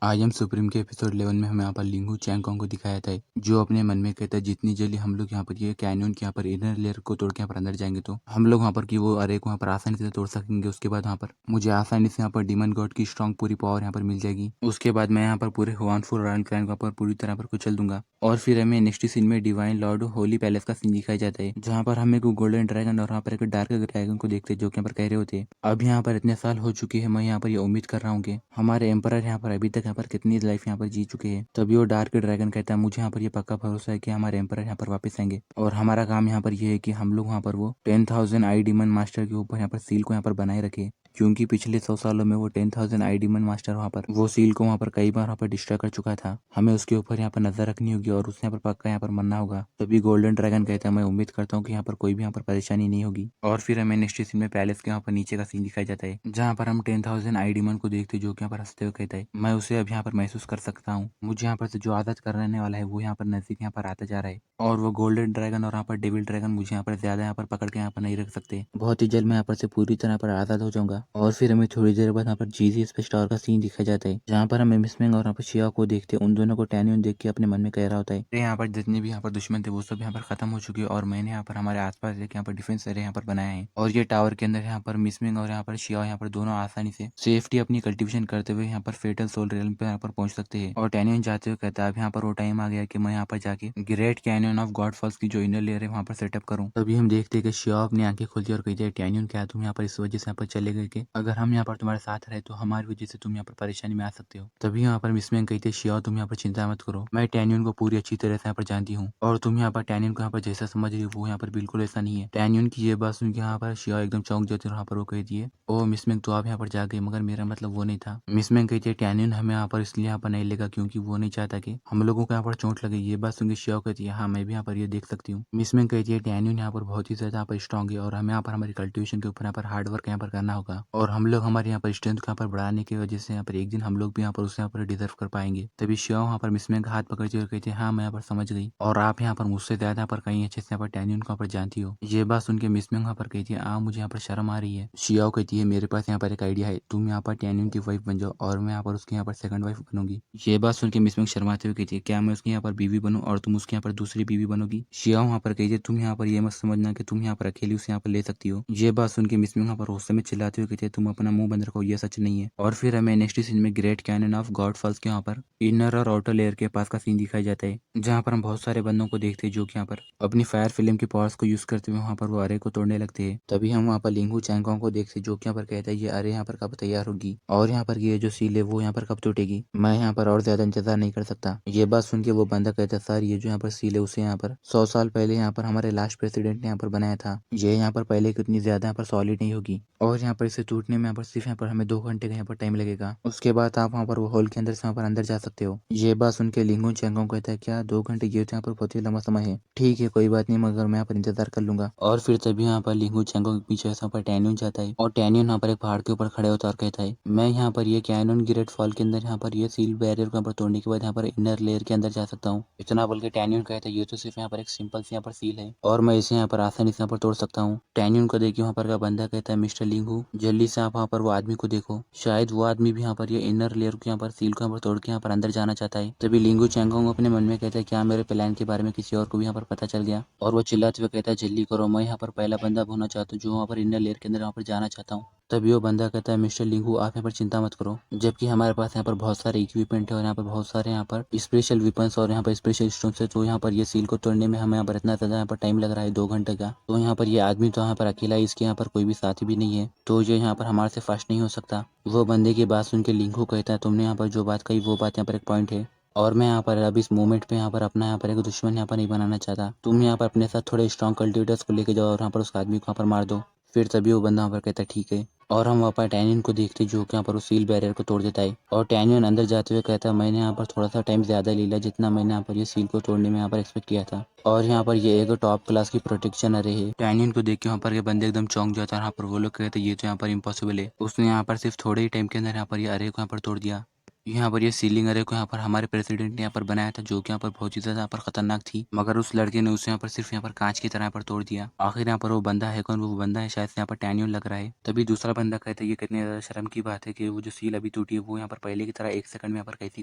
I am supreme के episode 11 में हमें यहाँ पर लिंगू चैंगकोंग को दिखाया था, जो अपने मन में कहता है जितनी जल्दी हम लोग यहाँ पर ये कैन्यन के यहाँ पर इनर लेयर को तोड़ के यहाँ पर अंदर जाएंगे तो हम लोग वहाँ पर की वो अरे को यहाँ पर आसानी से तोड़ सकेंगे। उसके बाद वहाँ पर मुझे आसानी से यहाँ पर डीमन गॉड की स्ट्रॉन्ग पूरी पावर यहाँ पर मिल जाएगी। उसके बाद मैं यहाँ पर पूरे हुआनफुल रॉयल क्लैन को यहाँ पर पूरी तरह पर कुचल दूंगा। और फिर हमें नेक्स्ट सीन में डिवाइन लॉर्ड होली पैलेस का सीन दिखाया जाता है, जहाँ पर हमें को गोल्डन ड्रैगन और यहाँ पर एक डार्क ड्रैगन को देखते हैं, जो कि यहाँ पर कह रहे होते हैं अब यहाँ पर इतने साल हो चुके हैं, मैं यहाँ पर ये उम्मीद कर रहा हूँ कि हमारे एम्परर यहाँ पर अभी तक यहाँ पर कितनी लाइफ यहाँ पर जी चुके हैं। तभी वो डार्क ड्रैगन कहता है मुझे यहाँ पर ये पक्का भरोसा है कि हमारे एम्परर यहाँ पर वापस आएंगे और हमारा काम यहाँ पर ये है कि हम लोग वहाँ पर वो 10,000 आई डीमन मास्टर के ऊपर यहाँ पर सील को यहाँ पर बनाए रखे, क्योंकि पिछले 100 सालों में वो 10,000 आई डीमन मास्टर वहाँ पर वो सील को वहाँ पर कई बार वहाँ पर डिस्ट्रॉय कर चुका था। हमें उसके ऊपर यहाँ पर नजर रखनी होगी और उसने यहाँ पर पक्का यहाँ पर मरना होगा। तभी गोल्डन ड्रैगन कहता है मैं उम्मीद करता हूँ कि यहाँ पर कोई भी यहाँ पर परेशानी नहीं होगी। और फिर हमें नेक्स्ट सीन में पैलेस के यहाँ पर नीचे का सीन दिखाया जाता है, जहाँ पर हम 10,000 आई डीमन को देखते हैं, जो कि यहाँ पर हंसते हुए कहता है मैं उसे अब यहाँ पर महसूस कर सकता हूँ। मुझे यहाँ पर से जो आदत करने वाला है वो यहाँ पर नजदीक यहाँ पर आता जा रहा है और वो गोल्डन ड्रैगन और यहाँ पर डेविल ड्रैगन मुझे यहाँ पर ज्यादा यहाँ पर पकड़ के यहाँ पर नहीं रख सकते। बहुत ही जल्द मैं यहाँ पर से पूरी तरह पर आजाद हो जाऊंगा। और फिर हमें थोड़ी देर बाद यहाँ पर जीजी स्पेस टावर का सीन दिखाया जाता है, जहाँ पर हमें मिसमेंग और यहाँ पर शिया को देखते हैं। उन दोनों को टैनियन देख के अपने मन में कह रहा होता है यहाँ पर जितने भी यहाँ पर दुश्मन थे वो सब यहाँ पर खत्म हो चुके हैं और मैंने यहाँ पर हमारे आसपास एक यहाँ पर डिफेंस एरिया यहाँ पर बनाया है और ये टावर के अंदर यहाँ पर मिसमेंग और यहाँ पर शिया यहाँ पर दोनों आसानी से सेफ्टी अपनी कल्टिवेशन करते हुए यहाँ पर फेटल सोल रियल्म पे यहाँ पर पहुंच सकते हैं। और टैनियन जाते हुए कहता है अब यहाँ पर वो टाइम आ गया कि मैं यहाँ पर जाके great canyon of god falls की जो इनर लेयर है वहाँ पर सेटअप करूँ। तभी हम देखते हैं कि शिया अपनी आंखें खोलती है और कहती है टैनियन क्या तुम यहाँ पर इस वजह से यहाँ पर चले गए कि अगर हम यहाँ पर तुम्हारे साथ रहे तो हमारी वजह से तुम यहाँ पर परेशानी में आ सकते हो। तभी यहाँ पर मिसमेंग कहते हैं शिया तुम यहाँ पर चिंता मत करो, मैं टैनियन को पूरी अच्छी तरह से यहाँ पर जानती हूँ और तुम यहाँ पर टैनियन को यहाँ पर जैसा समझ रही हो वो यहाँ पर बिल्कुल ऐसा नहीं है। टैनियन की ये बात सुन के यहाँ पर शिया एकदम चौंक जाती है और यहाँ पर वो कहती है ओ मिसमेंग तो आप यहाँ पर जा गई, मगर मेरा मतलब वो नहीं था। मिसमेंग कहती है टैनियन हमें यहाँ पर इसलिए यहाँ पर नहीं लेगा क्योंकि वो नहीं चाहता कि हम लोगों को यहाँ पर चोट लगे। ये बात सुन के शिया कहती है हाँ मैं भी यहाँ पर ये देख सकती हूँ। मिसमेंग कहती है टैनियन यहाँ पर बहुत ही ज्यादा यहाँ पर स्ट्रॉन्ग है और हमें यहाँ पर हमारी कल्टिवेशन के ऊपर यहाँ पर हार्ड वर्क यहाँ पर करना होगा और हम लोग हमारे यहाँ पर स्ट्रेंथ को यहाँ पर बढ़ाने की वजह से यहाँ पर एक दिन हम लोग भी यहाँ पर उसे यहाँ पर डिजर्व कर पाएंगे। तभी शिया यहाँ पर मिसमेंग का हाथ पकड़ती है और कहती है हाँ मैं यहाँ पर समझ गई और आप यहाँ पर मुझसे ज्यादा यहाँ पर कहीं अच्छे से यहाँ पर टैनियन को यहाँ पर जानती हो। ये बात सुन के मिसमेंग यहाँ पर कहती है मुझे यहाँ पर शर्म आ रही है। शिया कहती है मेरे पास यहाँ पर एक आइडिया है, तुम यहाँ पर टैनियन की वाइफ बन जाओ और मैं यहाँ पर उसकी यहाँ पर सेकंड वाइफ बनूंगी। ये बात सुन के मिसमेंग शर्माते हुए कहती है क्या मैं उसकी यहाँ पर बीवी बनूं और तुम उसकी यहाँ पर दूसरी बीवी बनोगी। शिया यहाँ पर कहती है तुम यहाँ पर ये मत समझना कि तुम यहाँ पर अकेली उसे यहाँ पर ले सकती हो। ये बात सुन के मिसमेंग यहाँ पर गुस्से में चिल्लाते हुए कहती है तुम अपना मुंह बंद रखो, ये सच नहीं है। और फिर हमें नेक्स्ट सीन में great canyon of god falls के यहाँ पर इनर और आउटर लेयर के पास का सीन दिखाया जाता है, जहाँ पर हम बहुत सारे बंदों को देखते हैं जो कि यहाँ पर अपनी फायर फिल्म की पावर्स को यूज करते हुए वहाँ पर वो अरे को तोड़ने लगते हैं। तभी हम वहाँ पर लिंगू चैंगकोंग को देखते हैं जो कि यहाँ पर कहता है ये अरे यहाँ पर कब तैयार होगी और यहाँ पर ये जो सील है वो यहाँ पर कब टूटेगी, मैं यहाँ पर और ज्यादा इंतजार नहीं कर सकता। ये बात सुन के वो बंदा कहता है सर ये जो यहाँ पर सील है उसे यहाँ पर 100 साल पहले यहाँ पर हमारे लास्ट प्रेसिडेंट ने यहाँ पर बनाया था, ये यहाँ पर पहले की उतनी ज्यादा यहाँ पर सॉलिड नहीं होगी और यहाँ पर इसे टूटने में यहाँ पर सिर्फ यहाँ पर हमें 2 घंटे का यहाँ पर टाइम लगेगा। उसके बाद आप वहाँ पर वो होल के अंदर से वहाँ पर अंदर जा सकते हो। ये बात सुन के लिंगू चैंगकोंग कहता है क्या 2 घंटे, ये तो यहाँ पर बहुत ही लंबा समय है। ठीक है कोई बात नहीं, मगर मैं यहाँ पर इंतजार कर लूंगा। और फिर तभी यहाँ पर लिंगू चैंगकोंग के पीछे यहाँ पर टैनियन जाता है और टैनियन यहाँ पर एक पहाड़ के ऊपर खड़े होता और कहता है मैं यहाँ पर ये कैनन ग्रेट फॉल के अंदर यहाँ पर ये सील बैरियर को यहाँ पर तोड़ने के बाद यहाँ पर इनर लेयर के अंदर जा सकता हूँ। इतना बोल के टैनियन कहता है ये तो सिर्फ यहाँ पर एक सिंपल सी यहाँ पर सील है और मैं इसे यहाँ पर आसानी से यहाँ पर तोड़ सकता हूँ। टैनियन को देखिए वहाँ पर का बंदा कहता है मिस्टर लिंगू जल्दी से आप वहाँ पर वो आदमी को देखो, शायद वो आदमी भी यहाँ पर ये इनर लेयर को यहाँ पर सील को यहाँ पर तोड़ के यहाँ पर अंदर जाना चाहता है। तभी लिंगू चैंगकोंग अपने मन में कहता है क्या मेरे प्लान के बारे में किसी और को भी यहाँ पर पता चल गया, और वो चिल्लाते हुए कहता है जल्दी करो मैं यहाँ पर पहला बंदा होना चाहता हूँ जो वहाँ पर इनर लेयर के अंदर वहाँ पर जाना चाहता हूँ। तभी वो बंदा कहता है मिस्टर लिंगू आप यहाँ पर चिंता मत करो, जबकि हमारे पास यहाँ पर बहुत सारे इक्विपमेंट है और यहाँ पर बहुत सारे यहाँ पर स्पेशल वेपन्स और यहाँ पर स्पेशल स्टोन्स है, तो यहाँ पर ये सील को तोड़ने में हमें यहाँ पर इतना ज्यादा यहाँ पर टाइम लग रहा है 2 घंटे का। तो यहाँ पर ये आदमी तो यहाँ पर अकेला है, इसके यहाँ पर कोई भी साथी भी नहीं है, तो ये यहाँ पर हमारे से फास्ट नहीं हो सकता। वो बंदे की बात सुन के लिंगू कहता है तुमने यहाँ पर जो बात कही वो बात यहाँ पर एक पॉइंट है और मैं यहाँ पर अब इस मोमेंट पे यहाँ पर अपना यहाँ पर एक दुश्मन यहाँ पर नहीं बनाना चाहता। तुम यहाँ पर अपने साथ थोड़े स्ट्रॉन्ग कल्टिवेटर्स को लेके जाओ और यहाँ पर उस आदमी को यहाँ पर मार दो। फिर तभी वो बंदा यहाँ पर कहता है ठीक है और हम वहाँ पर टैनियन को देखते जो कि यहाँ पर उस सील बैरियर को तोड़ देता है और टैनियन अंदर जाते हुए कहता है मैंने यहाँ पर थोड़ा सा टाइम ज्यादा ले लिया जितना मैंने यहाँ पर ये सील को तोड़ने में यहाँ पर एक्सपेक्ट किया था और यहाँ पर ये एक टॉप क्लास की प्रोटेक्शन अरे है। टैनियन को देख के वहाँ पर ये बंदे एकदम चौंक जाता है, यहाँ पर वो लोग कहते ये तो यहाँ पर इम्पॉसिबल है, उसने यहाँ पर सिर्फ थोड़े ही टाइम के अंदर यहाँ पर ये अरे को यहाँ पर तोड़ दिया। यहाँ पर ये सीलिंग अरे को यहाँ पर हमारे प्रेसिडेंट ने यहाँ पर बनाया था, जो कि यहाँ पर बहुत ही ज्यादा यहाँ पर खतरनाक थी, मगर उस लड़के ने उसे यहाँ पर सिर्फ यहाँ पर कांच की तरह यहाँ पर तोड़ दिया। आखिर यहाँ पर वो बंदा है कौन? वो बंदा है शायद से यहाँ पर टैनियन लग रहा है। तभी दूसरा बंदा कहता है ये कितनी ज्यादा शर्म की बात है कि वो जो सील अभी टूटी है वो यहाँ पर पहले की तरह 1 सेकंड में यहाँ पर कैसी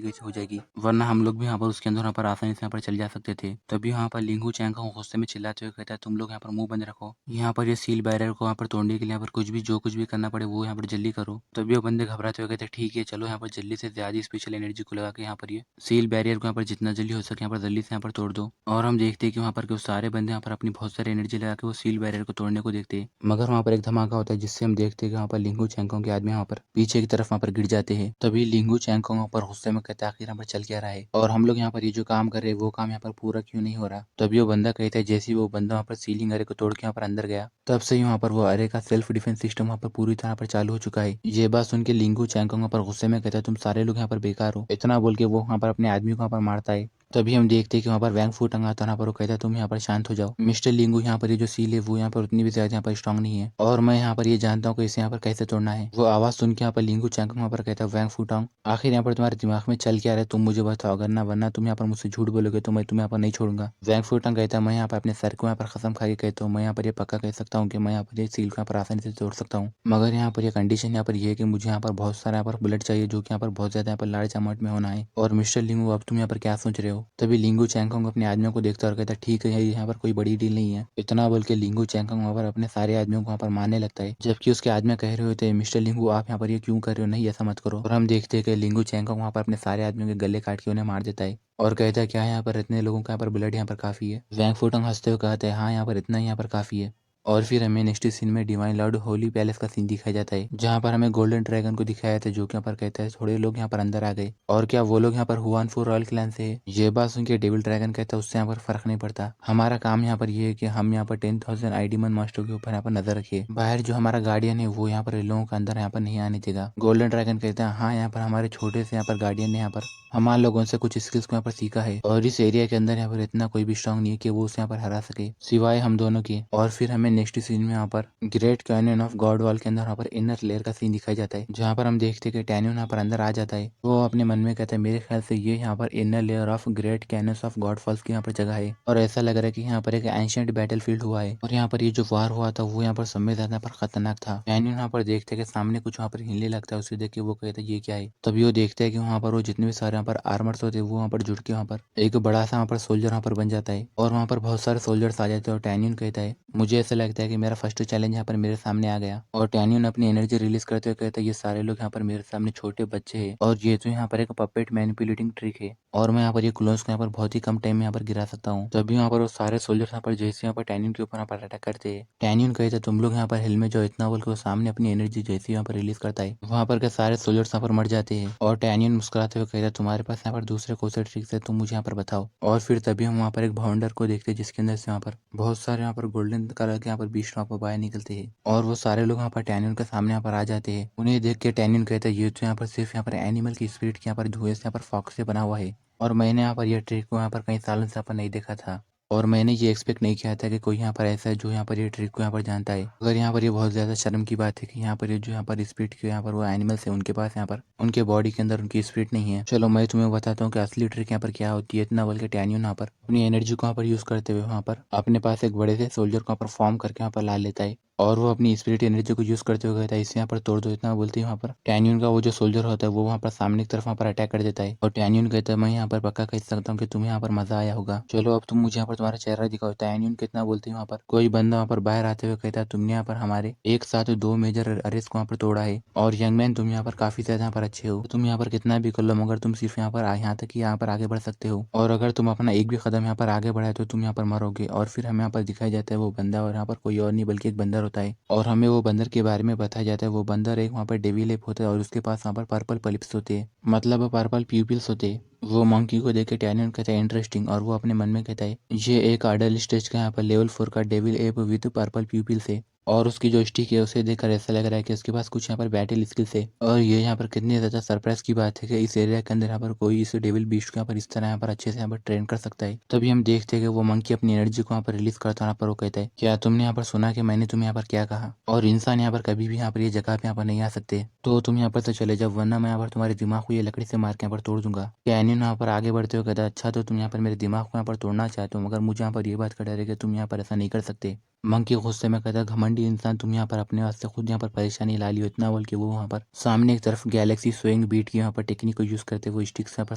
कैसे हो जाएगी, वरना हम लोग भी यहाँ पर उसके अंदर यहाँ पर आसानी से यहाँ पर चल जा सकते थे। तभी यहाँ पर लिंगू चैंग गुस्से में चिल्लाते हुए कहता है तुम लोग यहाँ पर मुंह बंद रखो, यहाँ पर ये सील बैरियर को यहाँ पर तोड़ने के लिए यहाँ पर कुछ भी जो कुछ भी करना पड़े वो यहाँ पर जल्दी करो। तभी वो बंदे घबराते हुए कहते हैं ठीक है चलो यहाँ पर जल्दी से ज्यादा स्पेशल एनर्जी को लगा के यहाँ पर ये सील बैरियर को यहाँ पर जितना जल्दी हो सके यहाँ पर जल्दी से यहाँ पर तोड़ दो। और हम देखते हैं कि वहाँ पर के सारे बंदे यहाँ पर अपनी बहुत सारी एनर्जी लगा के वो सील बैरियर को तोड़ने को देखते हैं, मगर वहाँ पर एक धमाका होता है जिससे हम देखते हैं कि वहाँ पर लिंगू चैंगकोंग के आदमी वहाँ पर पीछे की तरफ वहाँ पर गिर जाते हैं। तभी लिंगू चैंगकोंग वहाँ पर गुस्से में कहता है आखिर यहाँ पर चल क्या रहा है और हम लोग यहाँ पर ये जो काम कर रहे हैं वो काम यहाँ पर पूरा क्यों नहीं हो रहा। तभी वो बंदा कहता है जैसे ही वो बंदा वहाँ पर सीलिंग अरे को तोड़ के यहाँ पर अंदर गया तब से ही वहाँ पर वो अरे का सेल्फ डिफेंस सिस्टम वहाँ पर पूरी तरह पर चालू हो चुका है। ये बात सुन के लिंगू चैंगकोंग वहाँ पर गुस्से में कहता है तुम सारे लोग यहाँ पर बेकार हो, इतना बोल के वो वहाँ पर अपने आदमी को वहाँ पर मारता है। तभी हम देखते हैं कि वहाँ पर वैंग फू टंगा था, यहाँ पर वो कहता है तुम यहाँ पर शांत हो जाओ मिस्टर लिंगू, यहाँ पर ये जो सील है वो यहाँ पर उतनी भी ज्यादा यहाँ पर स्ट्रांग नहीं है और मैं यहाँ पर ये जानता हूँ कि इसे यहाँ पर कैसे तोड़ना है। वो आवाज सुन के यहाँ पर लिंगू चैंगकोंग वहाँ पर कहता है वैंग फू टोंग आखिर यहाँ पर तुम्हारे दिमाग में चल क्या रहा है, तुम मुझे बताओ, अगर ना वरना तुम यहाँ पर मुझसे झूठ बोलोगे तो मैं तुम्हें यहाँ पर नहीं छोड़ूंगा। वैंग फू टोंग कहता है मैं यहाँ पर अपने सर को यहाँ पर कसम खा के कहता हूँ, मैं यहाँ पर ये पक्का कह सकता हूँ कि मैं यहाँ पर ये सील को यहाँ पर आसानी से तोड़ सकता हूँ, मगर यहाँ पर ये कंडीशन यहाँ पर ये है कि मुझे यहाँ पर बहुत सारा यहाँ पर बुलेट चाहिए जो कि यहाँ पर बहुत ज्यादा यहाँ पर लार्ज अमाउंट में होना है। और मिस्टर लिंगू अब तुम यहाँ पर क्या सोच रहे हो? तभी लिंगू चैंगकोंग अपने आदमियों को देखता और कहता है ठीक है यहाँ पर कोई बड़ी डील नहीं है। इतना बोल के लिंगू चैंगकोंग वहाँ पर अपने सारे आदमियों को वहाँ पर मारने लगता है, जबकि उसके आदमी कह रहे होते हैं मिस्टर लिंगू आप यहाँ पर ये क्यों कर रहे हो, नहीं ऐसा मत करो। और हम देखते हैं कि लिंगू चैंगकोंग वहाँ पर अपने सारे आदमियों के गले काट के उन्हें मार देता है और कहता है क्या यहाँ पर इतने लोगों का यहाँ पर ब्लड यहाँ पर काफी है। वैंग फूटोंग हंसते हुए कहते हैं हाँ यहाँ पर इतना ही यहाँ पर काफी है। और फिर हमें नेक्स्ट सीन में डिवाइन लॉर्ड होली पैलेस का सीन दिखाया जाता है, जहाँ पर हमें गोल्डन ड्रैगन को दिखाया था जो कि यहाँ पर कहता है थोड़े लोग यहाँ पर अंदर आ गए और क्या वो लोग यहाँ पर हुआनफू रॉयल क्लैन से है। ये बात सुन के डेविल ड्रैगन कहता है उससे यहाँ पर फर्क नहीं पड़ता, हमारा काम यहाँ पर ये है कि हम यहाँ पर 10,000 आईडीमन मास्टर के ऊपर यहाँ पर नजर रखिए, बाहर जो हमारा गार्डियन है वो यहाँ पर इन लोगों का अंदर यहाँ पर नहीं आने देगा। गोल्डन ड्रैगन कहता है हाँ यहाँ पर हमारे छोटे से यहाँ पर गार्डियन ने यहाँ पर हमारे लोगों से कुछ स्किल्स को यहाँ पर सीखा है और इस एरिया के अंदर यहाँ पर इतना कोई भी स्ट्रांग नहीं है कि वो उसे यहाँ पर हरा सके सिवाय हम दोनों के। और फिर हमें नेक्स्ट सीन में यहाँ पर great canyon of God wall के अंदर यहाँ पर इनर लेयर का सीन दिखाया जाता है, जहाँ पर हम देखते हैं कि टैनियन यहाँ पर अंदर आ जाता है। वो अपने मन में कहता है मेरे ख्याल से ये यहाँ पर inner layer of great canyon of god falls की यहाँ पर जगह है और ऐसा लग रहा है कि यहाँ पर एक एंशिएंट बैटल फील्ड हुआ है और यहाँ पर ये जो वार हुआ था वो यहाँ पर सब में ज्यादा पर खतरनाक था। टैनियन यहाँ पर देखते हैं कि सामने कुछ वहाँ पर हिलने लगता है, उसे देख के वो कहता है ये क्या है। तभी वो देखते हैं कि वहाँ पर वो जितने भी सारे यहाँ पर आर्मर्स होते हैं वो वहाँ पर जुड़ के वहाँ पर एक बड़ा सा वहाँ पर सोल्जर वहाँ पर बन जाता है और वहाँ पर बहुत सारे सोल्जर्स आ जाते हैं। और टैनियन कहता है मुझे ऐसा लगता है कि मेरा फर्स्ट चैलेंज यहाँ पर मेरे सामने आ गया। और टैनियन अपनी एनर्जी रिलीज करते हुए कहता है ये सारे लोग यहाँ पर मेरे सामने छोटे बच्चे हैं और ये तो यहाँ पर एक पपेट मैनिपुलेटिंग ट्रिक है और मैं यहाँ पर ये क्लोन्स को यहाँ पर बहुत ही कम टाइम में यहाँ पर गिरा सकता हूँ। तभी यहाँ पर वो सारे सोल्जर्स यहाँ पर जैसे यहाँ पर टैनियन के ऊपर यहाँ पर अटैक करते हैं। टैनियन कहता है तुम लोग यहाँ पर हिल में जो इतना बोल के वो सामने अपनी एनर्जी जैसे यहाँ पर रिलीज करता है वहाँ पर के सारे सोल्जर्स यहाँ पर मर जाते हैं। और टैनियन मुस्कुराते हुए कहता है तुम्हारे पास यहाँ पर दूसरे कौन से ट्रिक्स है तुम मुझे यहाँ पर बताओ। और फिर तभी हम वहाँ पर एक भावंडर को देखते हैं जिसके अंदर से यहाँ पर बहुत सारे यहाँ पर गोल्डन कलर के यहाँ पर बीच वहाँ पर बाहर निकलते हैं और वो सारे लोग यहाँ पर टैनियन के सामने यहाँ पर आ जाते हैं। उन्हें देख के टैनियन कहता है ये तो यहाँ पर सिर्फ यहाँ पर एनिमल की स्पिरिट के यहाँ पर धुएं से यहाँ पर फॉक्स से बना हुआ है और मैंने यहाँ पर यह ट्रिक को यहाँ पर कई सालों से यहाँ पर नहीं देखा था और मैंने ये एक्सपेक्ट नहीं किया था कि कोई यहाँ पर ऐसा है जो यहाँ पर ये ट्रिक को यहाँ पर जानता है। अगर यहाँ पर ये बहुत ज्यादा शर्म की बात है कि यहाँ पर ये जो यहाँ पर स्पिरिट के यहाँ पर वो एनिमल्स है उनके पास यहाँ पर उनके बॉडी के अंदर उनकी स्पिरिट नहीं है। चलो मैं तुम्हें बताता हूँ कि असली ट्रिक यहाँ पर क्या होती है। इतना बोल के टैनियन यहाँ पर अपनी एनर्जी को यहाँ पर यूज करते हुए वहाँ पर अपने पास एक बड़े से सोल्जर को यहाँ पर फॉर्म करके यहाँ पर ला लेता है और वो अपनी स्पिरिट एनर्जी को यूज करते हुए कहता है इसे यहाँ पर तोड़ दो। इतना बोलते हैं वहाँ पर टैनियन का वो जो सोल्जर होता है वो वहाँ पर सामने की तरफ वहाँ पर अटैक कर देता है और टैनियन कहता है मैं यहाँ पर पक्का कह सकता हूँ कि तुम्हें यहाँ पर मजा आया होगा, चलो अब तुम मुझे यहाँ पर तुम्हारा चेहरा दिखाओ। टैनियन कितना बोलते हैं वहाँ पर कोई बंदा वहाँ पर बाहर आते हुए कहता है तुमने यहाँ पर हमारे एक साथ 2 मेजर अरेस्ट को यहाँ पर तोड़ा है और यंग मैन तुम यहाँ पर काफी ज्यादा यहाँ पर अच्छे हो, तुम यहाँ पर कितना भी कर लो मगर तुम सिर्फ यहाँ पर यहाँ तक यहाँ पर आगे बढ़ सकते हो और अगर तुम अपना एक भी कदम यहाँ पर आगे बढ़ाए तो तुम यहाँ पर मरोगे। और फिर हमें यहाँ पर दिखाया जाता है वो बंदा और यहाँ पर कोई और नहीं बल्कि एक बंदर होता है और हमें वो बंदर के बारे में बताया जाता है। वो बंदर एक वहाँ पर डेविल एप होता है और उसके पास वहाँ पर पर्पल पलिप्स होते हैं, मतलब पर्पल प्यूपिल्स होते हैं। वो मंकी को देख के टैनियन कहता है इंटरेस्टिंग और वो अपने मन में कहता है ये एक अडल्ट स्टेज का यहाँ पर लेवल 4 का devil app with purple pupils है। और उसकी जो स्टिक है उसे देखकर ऐसा लग रहा है कि उसके पास कुछ यहाँ पर बैटल स्किल्स है। और ये यहाँ पर कितनी ज़्यादा सरप्राइज की बात है कि इस एरिया के अंदर यहाँ पर कोई इस डेविल बीस्ट को यहाँ पर इस तरह यहाँ पर अच्छे से यहाँ पर ट्रेन कर सकता है। तभी हम देखते हैं कि वो मंकी अपनी एनर्जी को यहाँ पर रिलीज करता है। यहाँ पर वो कहता है, क्या तुमने यहाँ पर सुना कि मैंने तुम्हें यहाँ पर क्या कहा, और इंसान यहाँ पर कभी भी यहाँ पर ये जगह पे यहाँ पर नहीं आ सकते, तो तुम यहाँ पर से चले जाओ, वरना मैं यहाँ पर तुम्हारे दिमाग को ये लकड़ी से मार के यहाँ पर तोड़ दूंगा। कैनियन यहाँ पर आगे बढ़ते हुए कहता है, अच्छा तो तुम यहाँ पर मेरे दिमाग को यहाँ पर तोड़ना चाहते हो, मगर मुझे यहाँ पर ये बात का डर है कि तुम यहाँ पर ऐसा नहीं कर सकते। मंकी गुस्से में कहता है, घमंडी इंसान, तुम यहाँ पर अपने वास्ते खुद यहाँ पर परेशानी ला ली हो। इतना बोल के वो वहाँ पर सामने एक तरफ गैलेक्सी स्विंग बीट की यहाँ पर टेक्निक को यूज करते हुए स्टिक से यहाँ पर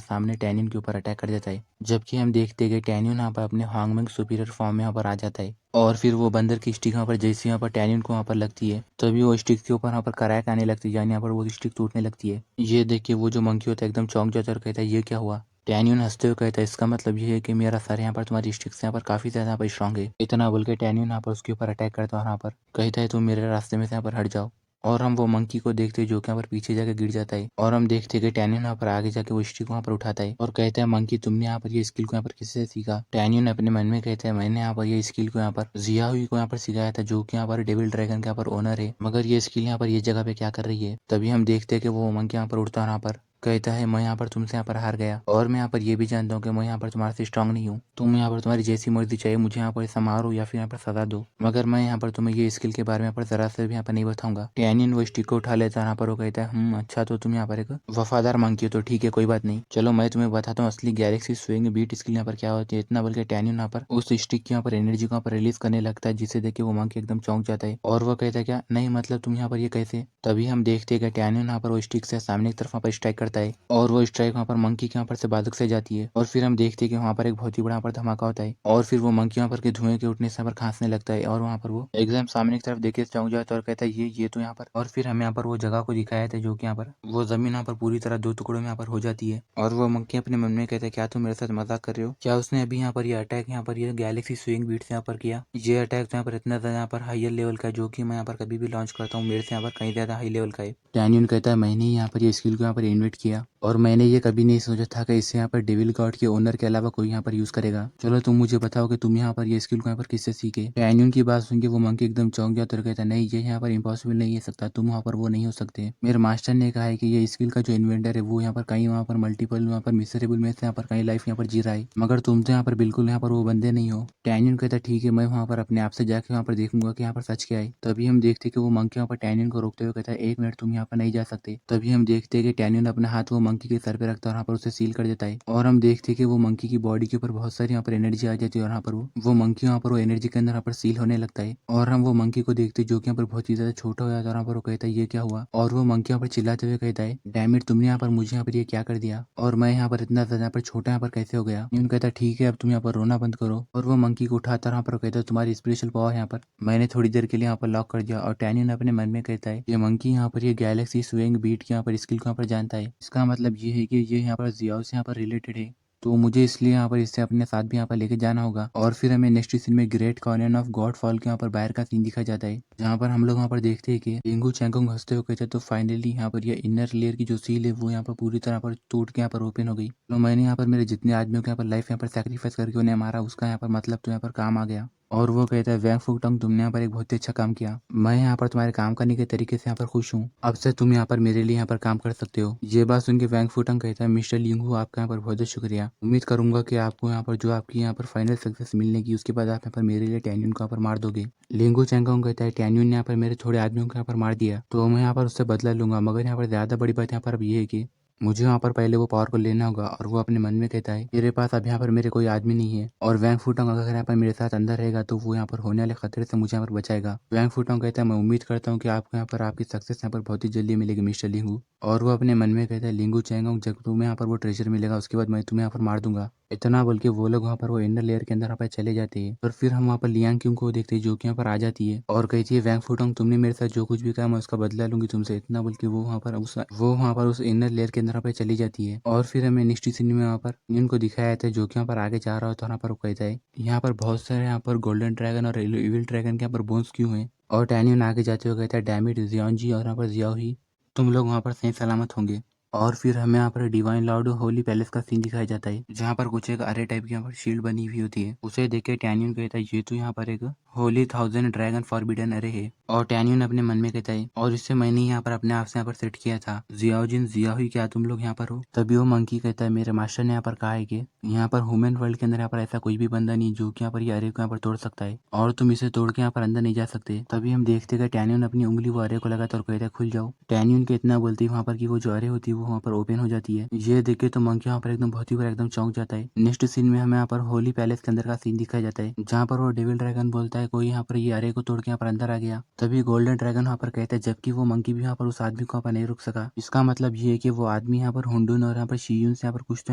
सामने टैनियन के ऊपर अटैक कर देता है। जबकि हम देखते हैं कि टैनियन यहाँ पर अपने हांगमैंग सुपीरियर फॉर्म में यहाँ पर आ जाता है। और फिर वो बंदर की स्टिक यहाँ पर जैसे यहाँ पर टैनियन को यहाँ पर लगती है, तभी वो स्टिक के ऊपर यहाँ पर क्रैक आने लगती है, यानी यहाँ पर वो स्टिक टूटने लगती है। ये देख के वो जो मंकी होता है एकदम चौंक जाता है और कहता है, ये क्या हुआ। टैनियन हंसते हुए कहता है, इसका मतलब ये है कि मेरा सर यहाँ पर तुम्हारी स्टिक से यहाँ पर काफी ज्यादा यहाँ पर स्ट्रॉन्ग है। इतना बोल के टैनियन यहाँ पर उसके ऊपर अटैक करता है और यहाँ पर कहता है, तुम मेरे रास्ते में से यहाँ पर हट जाओ। और हम वो मंकी को देखते हैं जो कि यहाँ पर पीछे जाकर गिर जाता है। और हम देखते हैं कि टैनियन यहाँ पर आगे जाके वो स्टिक वहाँ पर उठाता है और कहता है, मंकी तुमने यहाँ पर ये स्किल को यहाँ पर किससे सीखा। टैनियन अपने मन में कहता है, मैंने यहाँ पर ये स्किल को यहाँ पर जियाहुई को यहाँ पर सिखाया था, जो कि यहाँ पर डेविल ड्रैगन के यहाँ पर ओनर है, मगर ये स्किल यहाँ पर ये जगह पे क्या कर रही है। तभी हम देखते हैं कि वो मंकी यहाँ पर उठता है, यहाँ पर कहता है, मैं यहाँ पर तुमसे यहाँ पर हार गया, और मैं यहाँ पर ये भी जानता हूँ कि मैं यहाँ पर तुम्हारे से स्ट्रांग नहीं हूँ। तुम यहाँ पर तुम्हारी जैसी मर्जी चाहिए मुझे यहाँ पर ऐसा मारो या फिर यहाँ पर सजा दो, मगर मैं यहाँ पर तुम्हें ये स्किल के बारे में यहाँ पर जरा से भी यहाँ पर नहीं बताऊंगा। टैनियन वो स्टिक को उठा लेता है, यहाँ पर वो कहता है, अच्छा तो तुम यहाँ पर एक वफादार मंकी हो, तो ठीक है कोई बात नहीं, चलो मैं तुम्हें बताता हूँ असली गैलेक्सी स्विंग बीट स्किल यहाँ पर क्या होती है। इतना बल्कि टैनियन यहाँ पर उस स्टिक की यहाँ पर एनर्जी को यहाँ पर रिलीज करने लगता है, जिसे देख के वो मंकी एकदम चौंक जाता है और वो कहता है, क्या नहीं मतलब तुम यहाँ पर ये कैसे। तभी हम देखते हैं कि टैनियन यहाँ पर वो स्टिक से सामने की तरफ वहाँ पर स्ट्राइक करता है और वो स्ट्राइक वहाँ पर मंकी के यहाँ पर से बाजुक से जाती है। और फिर हम देखते हैं कि वहाँ पर एक बहुत ही बड़ा यहाँ पर धमाका होता है और फिर वो मंकी यहाँ पर के धुएं के उठने से यहाँ पर खांसने लगता है और वहाँ पर वो एकदम सामने की तरफ देखे चौंक जाता है और कहता है, ये तो यहाँ पर। और फिर हमें यहाँ पर वो जगह को दिखाया था जो कि यहाँ पर वो जमीन यहाँ पर पूरी तरह दो टुकड़ों में यहाँ पर हो जाती है। और वो मंकी अपने मन में कहता है, क्या तुम मेरे साथ मजाक कर रहे हो, क्या उसने अभी यहाँ पर ये अटैक यहाँ पर ये गैलेक्सी स्विंग बीट से यहाँ पर किया। ये अटैक तो यहाँ पर इतना ज्यादा यहाँ पर हायर लेवल का है, जो कि मैं यहाँ पर कभी भी लॉन्च करता हूँ मेरे से यहाँ पर कहीं ज्यादा हाई लेवल का है। डैनियल कहता है, मैंने यहाँ पर ये स्किल को यहाँ पर इन्वेट किया और मैंने ये कभी नहीं सोचा था कि इसे यहाँ पर डेविल गॉड के ओनर के अलावा कोई यहाँ पर यूज करेगा। चलो तुम मुझे बताओ कि तुम यहाँ पर ये स्किल को यहाँ पर किससे सीखे। डैनियल की बात सुन के वो मंकी एकदम चौंक जाता और कहता है, नहीं ये यहाँ पर इम्पॉसिबल नहीं है सकता, तुम वहाँ पर वो नहीं हो सकते। मेरे मास्टर ने कहा है कि ये स्किल का जो इन्वेंटर है वो यहाँ पर कहीं वहाँ पर मल्टीपल वहाँ पर मिसरेबल में से यहाँ पर कहीं लाइफ यहाँ पर जी रहा है, मगर तुम तो यहाँ पर बिल्कुल यहाँ पर वो बंदे नहीं हो। डैनियल कहता है, ठीक है मैं वहाँ पर अपने आप से जाके वहाँ पर देखूंगा कि यहाँ पर सच क्या है। तभी हम देखते कि वो मंकी वहाँ पर टैनियन को रोकते हुए कहता है, एक मिनट तुम यहाँ पर नहीं जा सकते। तभी हम देखते हैं कि टैनियन अपना हाथ वो मंकी के सर पे रखता है और यहाँ पर उसे सील कर देता है और हम देखते हैं कि वो मंकी की बॉडी के ऊपर बहुत सारी यहाँ पर एनर्जी आ जाती है और यहाँ पर वो मंकी यहाँ पर वो एनर्जी के अंदर यहाँ पर सील होने लगता है। और हम वो मंकी को देखते हैं जो कि यहाँ पर बहुत ही ज्यादा छोटा हो जाता है और यहाँ पर वो कहता है, ये क्या हुआ। और वो मंकी यहाँ पर चिल्लाते हुए कहता है, डैम इट, तुमने यहाँ पर मुझे यहाँ पर ये क्या कर दिया और मैं यहाँ पर इतना ज्यादा यहाँ पर छोटा यहाँ पर कैसे हो गया। न्यून कहता है, ठीक है अब तुम यहाँ पर रोना बंद करो। और वो मंकी को उठाता है यहाँ पर कहता है, तुम्हारी स्पेशल पावर यहाँ पर मैंने थोड़ी देर के लिए यहाँ पर लॉक कर दिया। और टैनियन अपने मन में कहता है, ये मंकी यहाँ पर ये गैलेक्सी स्विंग बीट के यहाँ पर स्किल को यहाँ पर जानता है, इसका मतलब ये है कि ये यहाँ पर जियाओ से यहाँ पर रिलेटेड है, तो मुझे इसलिए यहाँ पर इससे अपने साथ भी यहाँ पर लेके जाना होगा। और फिर हमें नेक्स्ट सीन में ग्रेट कॉर्नियन ऑफ गॉड फॉल के यहाँ पर बाहर का सीन दिखा जाता है, जहाँ पर हम लोग वहाँ पर देखते हैं कि लिंगू चैंगोंग हंसते हुए कहते हैं, तो फाइनली यहाँ पर ये इनर लेयर की जो सील है वो यहाँ पर पूरी तरह पर टूट के यहाँ पर ओपन हो गई। तो मैंने यहाँ पर मेरे जितने आदमियों के यहाँ पर लाइफ यहाँ पर सेक्रीफाइस करके उन्हें मारा, उसका यहाँ पर मतलब तो यहाँ पर काम आ गया। और वो कहता है, वैंग फुकटंग तुमने यहाँ पर एक बहुत ही अच्छा काम किया, मैं यहाँ पर तुम्हारे काम करने के तरीके से यहाँ पर खुश हूँ, अब से तुम यहाँ पर मेरे लिए यहाँ पर काम कर सकते हो। ये बात सुन के वैंग फुकटंग कहता है, मिस्टर लिंगू आपका यहाँ पर बहुत बहुत शुक्रिया, उम्मीद करूंगा कि आपको यहाँ पर जो आपकी यहाँ पर फाइनल सक्सेस मिलने की उसके बाद आप यहाँ पर मेरे लिए टैन्यून को यहाँ पर मार दोगे। लिंगू चैंगोंग कहता है, टैन्यून ने यहाँ पर मेरे थोड़े आदमियों को यहाँ पर मार दिया तो मैं यहाँ पर उससे बदला लूंगा, मगर यहाँ पर ज्यादा बड़ी बात यहाँ पर अब ये है कि मुझे वहाँ पर पहले वो पावर को लेना होगा। और वो अपने मन में कहता है, मेरे पास अब यहाँ पर मेरे कोई आदमी नहीं है और वैंग फुटोंग अगर यहाँ पर मेरे साथ अंदर रहेगा तो वो यहाँ पर होने वाले खतरे से मुझे यहाँ पर बचाएगा। वैंग फुटोंग कहता है, मैं उम्मीद करता हूँ कि आपको यहाँ पर आपकी सक्सेस यहाँ पर बहुत ही जल्दी मिलेगी मिस्टर लिंगू। और वो अपने मन में कहता है, लिंगू चैंगोंग जब तुम्हें यहाँ पर वो ट्रेजर मिलेगा उसके बाद मैं तुम्हें यहाँ पर मार दूंगा। इतना बोल के वो लोग वहाँ पर वो इनर लेयर के अंदर यहाँ पर चले जाते हैं। और फिर हम वहाँ पर लियांग क्यूंग को देखते हैं जो कि यहाँ पर आ जाती है और कहती है, वैंग फुटोंग तुमने मेरे साथ जो कुछ भी कहा मैं उसका बदला लूंगी तुमसे। इतना बोल के वो वहाँ पर उस इनर लेयर के अंदर यहाँ पर चली जाती है। और फिर हमें नेक्स्ट सीन में वहाँ पर न्यून को दिखाया जाता है जो कि यहाँ पर आगे जा रहा होता है। यहाँ पर वो कहता है, यहाँ पर बहुत सारे यहाँ पर गोल्डन ड्रैगन और इविल ड्रैगन के यहाँ पर बोन्स क्यों हैं। और टैनियन आगे जाते हुए कहता है, डैम इट जियान जी और यहाँ पर जियाओ ही, तुम लोग वहाँ पर सही सलामत होंगे। और फिर हमें यहाँ पर डिवाइन लॉर्ड होली पैलेस का सीन दिखाया जाता है, जहाँ पर कुछ एक अरे टाइप की यहाँ पर शील्ड बनी हुई होती है। उसे देख के टैनियन कहता है, ये तो यहाँ पर एक होली 1000 ड्रैगन फॉरबिडन अरे है। और टैन्यून अपने मन में कहता है और इससे मैंने यहाँ पर अपने आप से यहाँ पर सेट किया था। जियाओजिन जियाहुई क्या तुम लोग यहाँ पर हो? तभी वो मंकी कहता है मेरे मास्टर ने यहाँ पर कहा है कि यहाँ पर ह्यूमन वर्ल्ड के अंदर यहाँ पर ऐसा कोई भी बंदा नहीं जो कि यहाँ पर ये अरे को यहाँ पर तोड़ सकता है और तुम इसे तोड़ के यहाँ पर अंदर नहीं जा सकते। तभी हम देखते कि टैन्यून अपनी उंगली वो अरे को लगाता और कहता है खुल जाओ। टैन्यून के इतना बोलती है वहाँ पर कि वो जो अरे होती है वो वहाँ पर ओपन हो जाती है। ये देख के तो मंकी यहाँ पर एकदम बहुत ही बार एकदम चौंक जाता है। नेक्स्ट सीन में हमें यहाँ पर होली पैलेस के अंदर का सीन दिखाया जाता है जहाँ पर वो डेविल ड्रैगन बोलता है कोई यहाँ पर ये अरे को तोड़ के यहाँ पर अंदर आ गया। तभी गोल्डन ड्रैगन वहाँ पर कहता है जबकि वो मंकी भी यहाँ पर उस आदमी को यहाँ पर नहीं रुक सका। इसका मतलब ये है कि वो आदमी यहाँ पर हुंडून और यहाँ पर शियून से यहाँ पर कुछ तो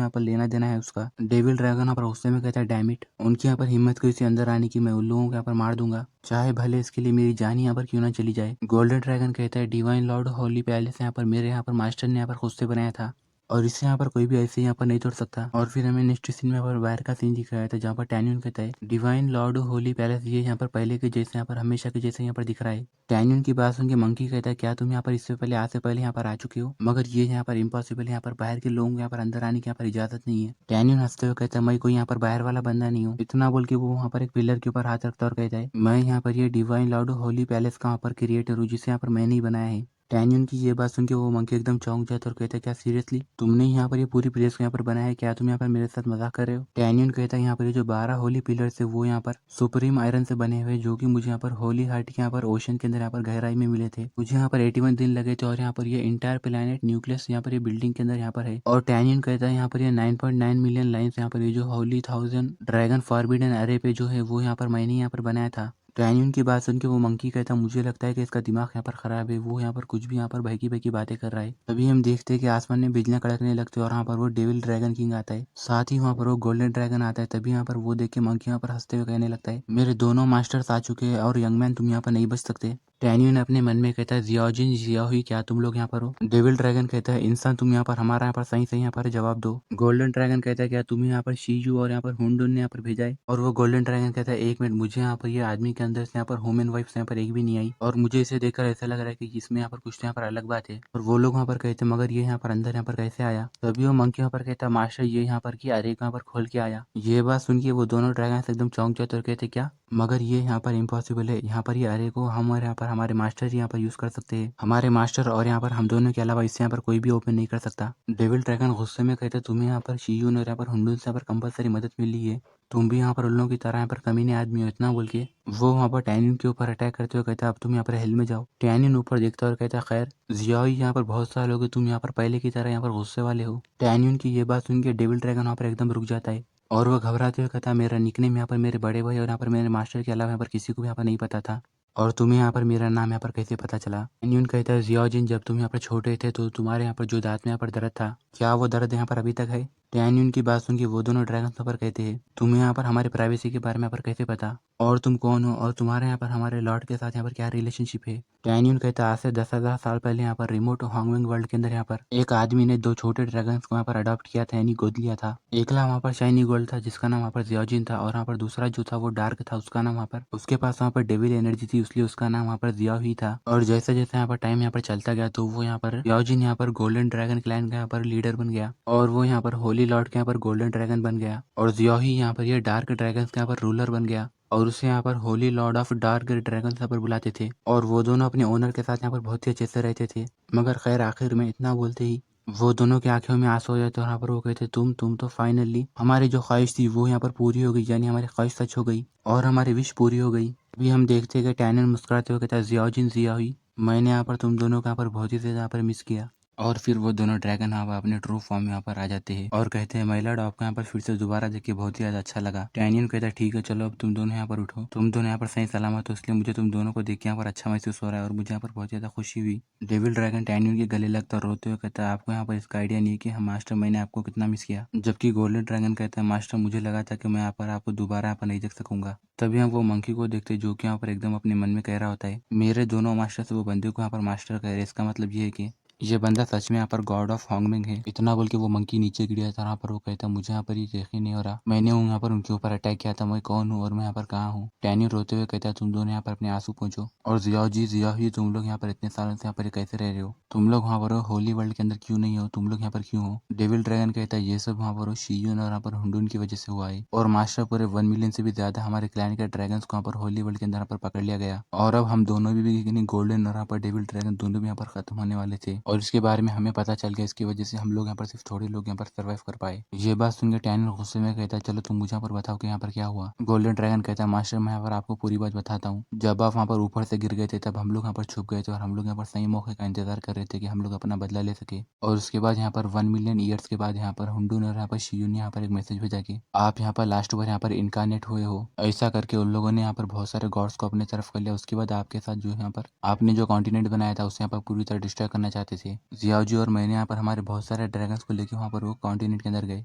यहाँ पर लेना देना है उसका। डेविल ड्रैगन यहाँ पर गुस्से में कहता है डैम इट, उनकी यहाँ पर हिम्मत को इसे अंदर आने की, मैं उन लोगों को यहाँ पर मार दूंगा चाहे भले इसके लिए मेरी जान यहाँ पर क्यों ना चली जाए। गोल्डन ड्रैगन कहता है डिवाइन लॉर्ड होली पैलेस यहाँ पर मेरे यहाँ पर मास्टर ने यहाँ पर खुद से बनाया था और इससे यहाँ पर कोई भी ऐसे यहाँ पर नहीं तोड़ सकता। और फिर हमें नेक्स्ट सीन में यहाँ पर बाहर का सीन दिखाया था जहाँ पर टैन्यून कहता है डिवाइन लॉर्ड होली पैलेस ये यहाँ पर पहले के जैसे यहाँ पर हमेशा के जैसे यहाँ पर दिख रहा है। टैन्यून की बात सुन के मंकी कहता है क्या तुम यहाँ पर इससे पहले आज से पहले यहाँ पर आ चुके हो? मगर ये यहाँ पर इम्पॉसिबल, यहाँ पर बाहर के लोगों को यहाँ पर अंदर आने की यहाँ पर इजाजत नहीं है। टैन्यून हंसते हुए कहता है मैं कोई यहाँ पर बाहर वाला बंदा नहीं हूँ। इतना बोल के वो वहाँ पर एक पिलर के ऊपर हाथ रखता और कहता है मैं यहाँ पर ये डिवाइन लॉर्ड होली पैलेस का वहाँ पर क्रिएटर हूँ जिसे यहाँ पर मैंने ही बनाया है। टैन्यून की ये बात सुन के वो मंकी एकदम चौंक जाता और कहता है क्या सीरियसली तुमने यहाँ पर ये पूरी प्लेस को यहाँ पर बनाया है? क्या तुम यहाँ पर मेरे साथ मजाक कर रहे हो? टैन्यून कहता है यहाँ पर ये जो 12 होली पिलर्स है वो यहाँ पर सुप्रीम आयरन से बने हुए जो कि मुझे यहाँ पर होली हार्ट के यहाँ पर ओशन के अंदर यहाँ पर गहराई में मिले थे। मुझे यहाँ पर 81 दिन लगे थे और यहाँ पर ये इंटायर प्लेनेट न्यूक्लियस यहाँ पर ये बिल्डिंग के अंदर यहाँ पर है। और टैन्यून कहता है यहाँ पर ये 9.9 मिलियन लाइन्स यहाँ पर ये जो होली 1000 ड्रैगन फॉरबिडन अरे पे जो है वो यहाँ पर मैंने यहाँ पर बनाया था। टैन्यून की बात सुन के वो मंकी कहता मुझे लगता है कि इसका दिमाग यहाँ पर खराब है, वो यहाँ पर कुछ भी यहाँ पर बहकी बहकी बातें कर रहा है। तभी हम देखते हैं कि आसमान में बिजलियां कड़कने लगती है और यहाँ पर वो डेविल ड्रैगन किंग आता है, साथ ही वहाँ पर वो गोल्डन ड्रैगन आता है। तभी यहाँ पर वो देख के मंकी यहाँ पर हंसते हुए कहने लगता है मेरे दोनों मास्टर्स आ चुके हैं और यंग मैन तुम यहाँ पर नहीं बच सकते। टैन्यून अपने मन में कहता है जियाओजिन जियाहुई क्या तुम लोग यहाँ पर हो? डेविल ड्रैगन कहता है इंसान तुम यहाँ पर हमारा यहाँ पर सही सही यहाँ पर जवाब दो। गोल्डन ड्रैगन कहता है क्या तुम्हें यहाँ पर शीजू और यहाँ पर हुंडुन ने यहाँ पर भेजा है? और वो गोल्डन ड्रैगन कहता है एक मिनट, मुझे यहाँ पर ये आदमी के अंदर से यहाँ पर ह्यूमन वाइफ यहाँ पर एक भी नहीं आई और मुझे इसे देखकर ऐसा लग रहा है कि इसमें यहाँ पर कुछ तो यहाँ पर अलग बात है। और वो लोग वहाँ पर कहते मगर ये यहाँ पर अंदर यहाँ पर कैसे आया? तभी वो मंकी यहाँ पर कहता मास्टर ये यहाँ पर की अरे यहाँ पर खोल के आया। ये बात सुन के वो दोनों ड्रैगन एकदम चौंक जाते और कहते क्या? मगर ये यहाँ पर इम्पॉसिबल है, यहाँ पर ये अरे को हम और यहाँ पर हमारे मास्टर यहाँ पर यूज कर सकते हैं, हमारे मास्टर और यहाँ पर हम दोनों के अलावा इससे यहाँ पर कोई भी ओपन नहीं कर सकता। डेविल ड्रैगन गुस्से में कहते तुम्हें यहाँ पर शियून और यहाँ पर हुंडुन से यहाँ पर कंपलसरी मदद मिली है, तुम भी यहाँ पर उन लोगों की तरह यहाँ पर कमीने आदमी हो। इतना बोल के वो वहाँ पर टैनिन के ऊपर अटैक करते हुए कहता अब तुम यहाँ पर हेल में जाओ। टैनिन ऊपर देखता और कहता खैर जियाओई यहाँ पर बहुत साल हो गए, तुम यहाँ पर पहले की तरह यहाँ पर गुस्से वाले हो। टैनिन की ये बात सुन के डेविल ड्रैगन वहाँ पर एकदम रुक जाता है और वो घबराते हुए कहता मेरा निकनेम यहाँ पर मेरे बड़े भाई और यहाँ पर मेरे मास्टर के अलावा यहाँ पर किसी को भी यहाँ पर नहीं पता था और तुम्हें यहाँ पर मेरा नाम यहाँ पर कैसे पता चला? न्यून कहता है जियाओजिन जब तुम यहाँ पर छोटे थे तो तुम्हारे यहाँ पर जो दांत में यहाँ पर दर्द था क्या वो दर्द यहाँ पर अभी तक है? टैन्यून की बात सुन के वो दोनों ड्रैगन यहाँ पर कहते हैं तुम्हें यहाँ पर हमारी प्राइवेसी के बारे में यहाँ पर कैसे पता और तुम कौन हो और तुम्हारे यहाँ पर हमारे लॉर्ड के साथ यहाँ पर क्या रिलेशनशिप है? टैन्यून कहता है आज से 10,000 साल पहले यहाँ पर रिमोट हॉन्गविंग वर्ल्ड के अंदर यहाँ पर एक आदमी ने 2 छोटे ड्रैगन्स को यहाँ पर अडॉप्ट किया था यानी गोद लिया था। एकला वहाँ पर शाइनी गोल्ड था जिसका नाम वहाँ पर जियाओजिन था और यहाँ पर दूसरा जो था वो डार्क था उसका नाम वहाँ पर उसके पास वहाँ पर डेविल एनर्जी थी इसलिए उसका नाम वहाँ पर जियाओ ही था। और जैसे जैसे यहाँ पर टाइम यहाँ पर चलता गया तो वो यहाँ पर जियाओजिन यहाँ पर गोल्डन ड्रैगन क्लैन का यहाँ पर लीडर बन गया और वो यहाँ पर होली लॉर्ड के यहाँ पर गोल्डन ड्रैगन बन गया और जियाओ ही यहाँ पर ये डार्क ड्रैगन के यहाँ पर रूलर बन गया और उसे यहाँ पर Holi Lord of dark dragon यहाँ पर बुलाते थे और वो दोनों अपने ओनर के साथ यहाँ पर बहुत ही अच्छे से रहते थे। मगर खैर आखिर में इतना बोलते ही वो दोनों की आंखों में आंसू हो जाते और यहाँ पर वो कहते तुम तो फाइनली हमारी जो ख्वाहिश थी वो यहाँ पर पूरी हो गई, यानी हमारी ख्वाहिश सच हो गई और हमारी विश पूरी हो गई। अभी हम देखते कि टैनन मुस्कुराते हुए कहता है जियाओजिन जियाओई मैंने यहाँ पर तुम दोनों का यहाँ पर बहुत ही ज्यादा यहाँ पर मिस किया। और फिर वो दोनों ड्रैगन यहाँ पर अपने ट्रू फॉर्म में यहाँ पर आ जाते हैं और कहते हैं माय लॉर्ड आपको यहाँ पर फिर से दोबारा देख के बहुत ही ज्यादा अच्छा लगा। टैनियन कहता है ठीक है चलो अब तुम दोनों यहाँ पर उठो, तुम दोनों यहाँ पर सही सलामत हो इसलिए मुझे तुम दोनों को देख के यहाँ पर अच्छा महसूस हो रहा है और मुझे यहाँ पर बहुत ज्यादा खुशी हुई। डेविल ड्रैगन टैनियन के गले लगता और रोते हुए कहता है आपको यहाँ पर इसका आइडिया नहीं है कि हम मास्टर मैंने आपको कितना मिस किया। जबकि गोल्डन ड्रैगन कहता है मास्टर मुझे लगा था कि मैं यहाँ पर आपको दोबारा यहाँ पर नहीं देख सकूंगा। तभी हम वो मंकी को देखते जो कि यहाँ पर एकदम अपने मन में कह रहा होता है मेरे दोनों मास्टर से वो बंदे को यहाँ पर मास्टर कह रहे, इसका मतलब ये है कि ये बंदा सच में यहाँ पर गॉड ऑफ हॉन्गमिंग है। इतना बोल के वो मंकी नीचे गिर गया था। यहाँ पर वो कहता मुझे यहाँ पर ये यकीन नहीं हो रहा, मैंने यहाँ पर उनके ऊपर अटैक किया था, मैं कौन हूँ और मैं यहाँ पर कहाँ हूँ। टैन्यन रोते हुए कहता है तुम दोनों यहाँ पर अपने आंसू पहुंचो। और जियाओ जी तुम लोग यहाँ पर इतने सालों से यहाँ पर कैसे रह रहे हो, तुम लोग वहाँ पर होली वर्ल्ड के अंदर क्यों नहीं हो, तुम लोग यहाँ पर क्यों हो। डेविल ड्रैगन कहता है ये सब वहाँ पर शियून और यहाँ पर हुंडून की वजह से हुआ है, और मास्टर पूरे 1 मिलियन से भी ज्यादा हमारे क्लैन के ड्रैगन्स को यहाँ पर होली वर्ल्ड के अंदर यहाँ पर पकड़ लिया गया, और अब हम दोनों भी गोल्डन और यहाँ पर डेविल ड्रैगन दोनों भी यहाँ पर खत्म होने वाले थे, और इसके बारे में हमें पता चल गया। इसकी वजह से हम लोग यहाँ पर सिर्फ थोड़े लोग यहाँ पर सर्वाइव कर पाए। ये बात सुनकर टैनियन गुस्से में कहता है चलो तुम मुझे यहाँ पर बताओ कि यहाँ पर क्या हुआ। गोल्डन ड्रैगन कहता है मास्टर मैं यहाँ पर आपको पूरी बात बताता हूँ। जब आप वहाँ पर ऊपर से गिर गए थे तब हम लोग यहाँ पर छुप गए थे, और हम लोग यहाँ पर सही मौके का इंतजार कर रहे थे कि हम लोग अपना बदला ले सके। और उसके बाद यहाँ पर 1 मिलियन ईयर्स के बाद यहाँ पर हुंडून और यहाँ पर शियून ने यहाँ पर एक मैसेज भेजा कि आप यहाँ पर लास्ट बार यहाँ पर इनकारनेट हुए हो। ऐसा करके उन लोगों ने यहाँ पर बहुत सारे गॉड्स को अपने तरफ कर लिया। उसके बाद आपके साथ जो यहाँ पर आपने जो कॉन्टिनेंट बनाया था उसे यहाँ पर पूरी तरह डिस्ट्रॉय करना चाहते थे। जियाओजी और मैंने यहाँ पर हमारे बहुत सारे ड्रैगन्स को लेकर वहाँ पर वो कॉन्टिनेंट के अंदर गए,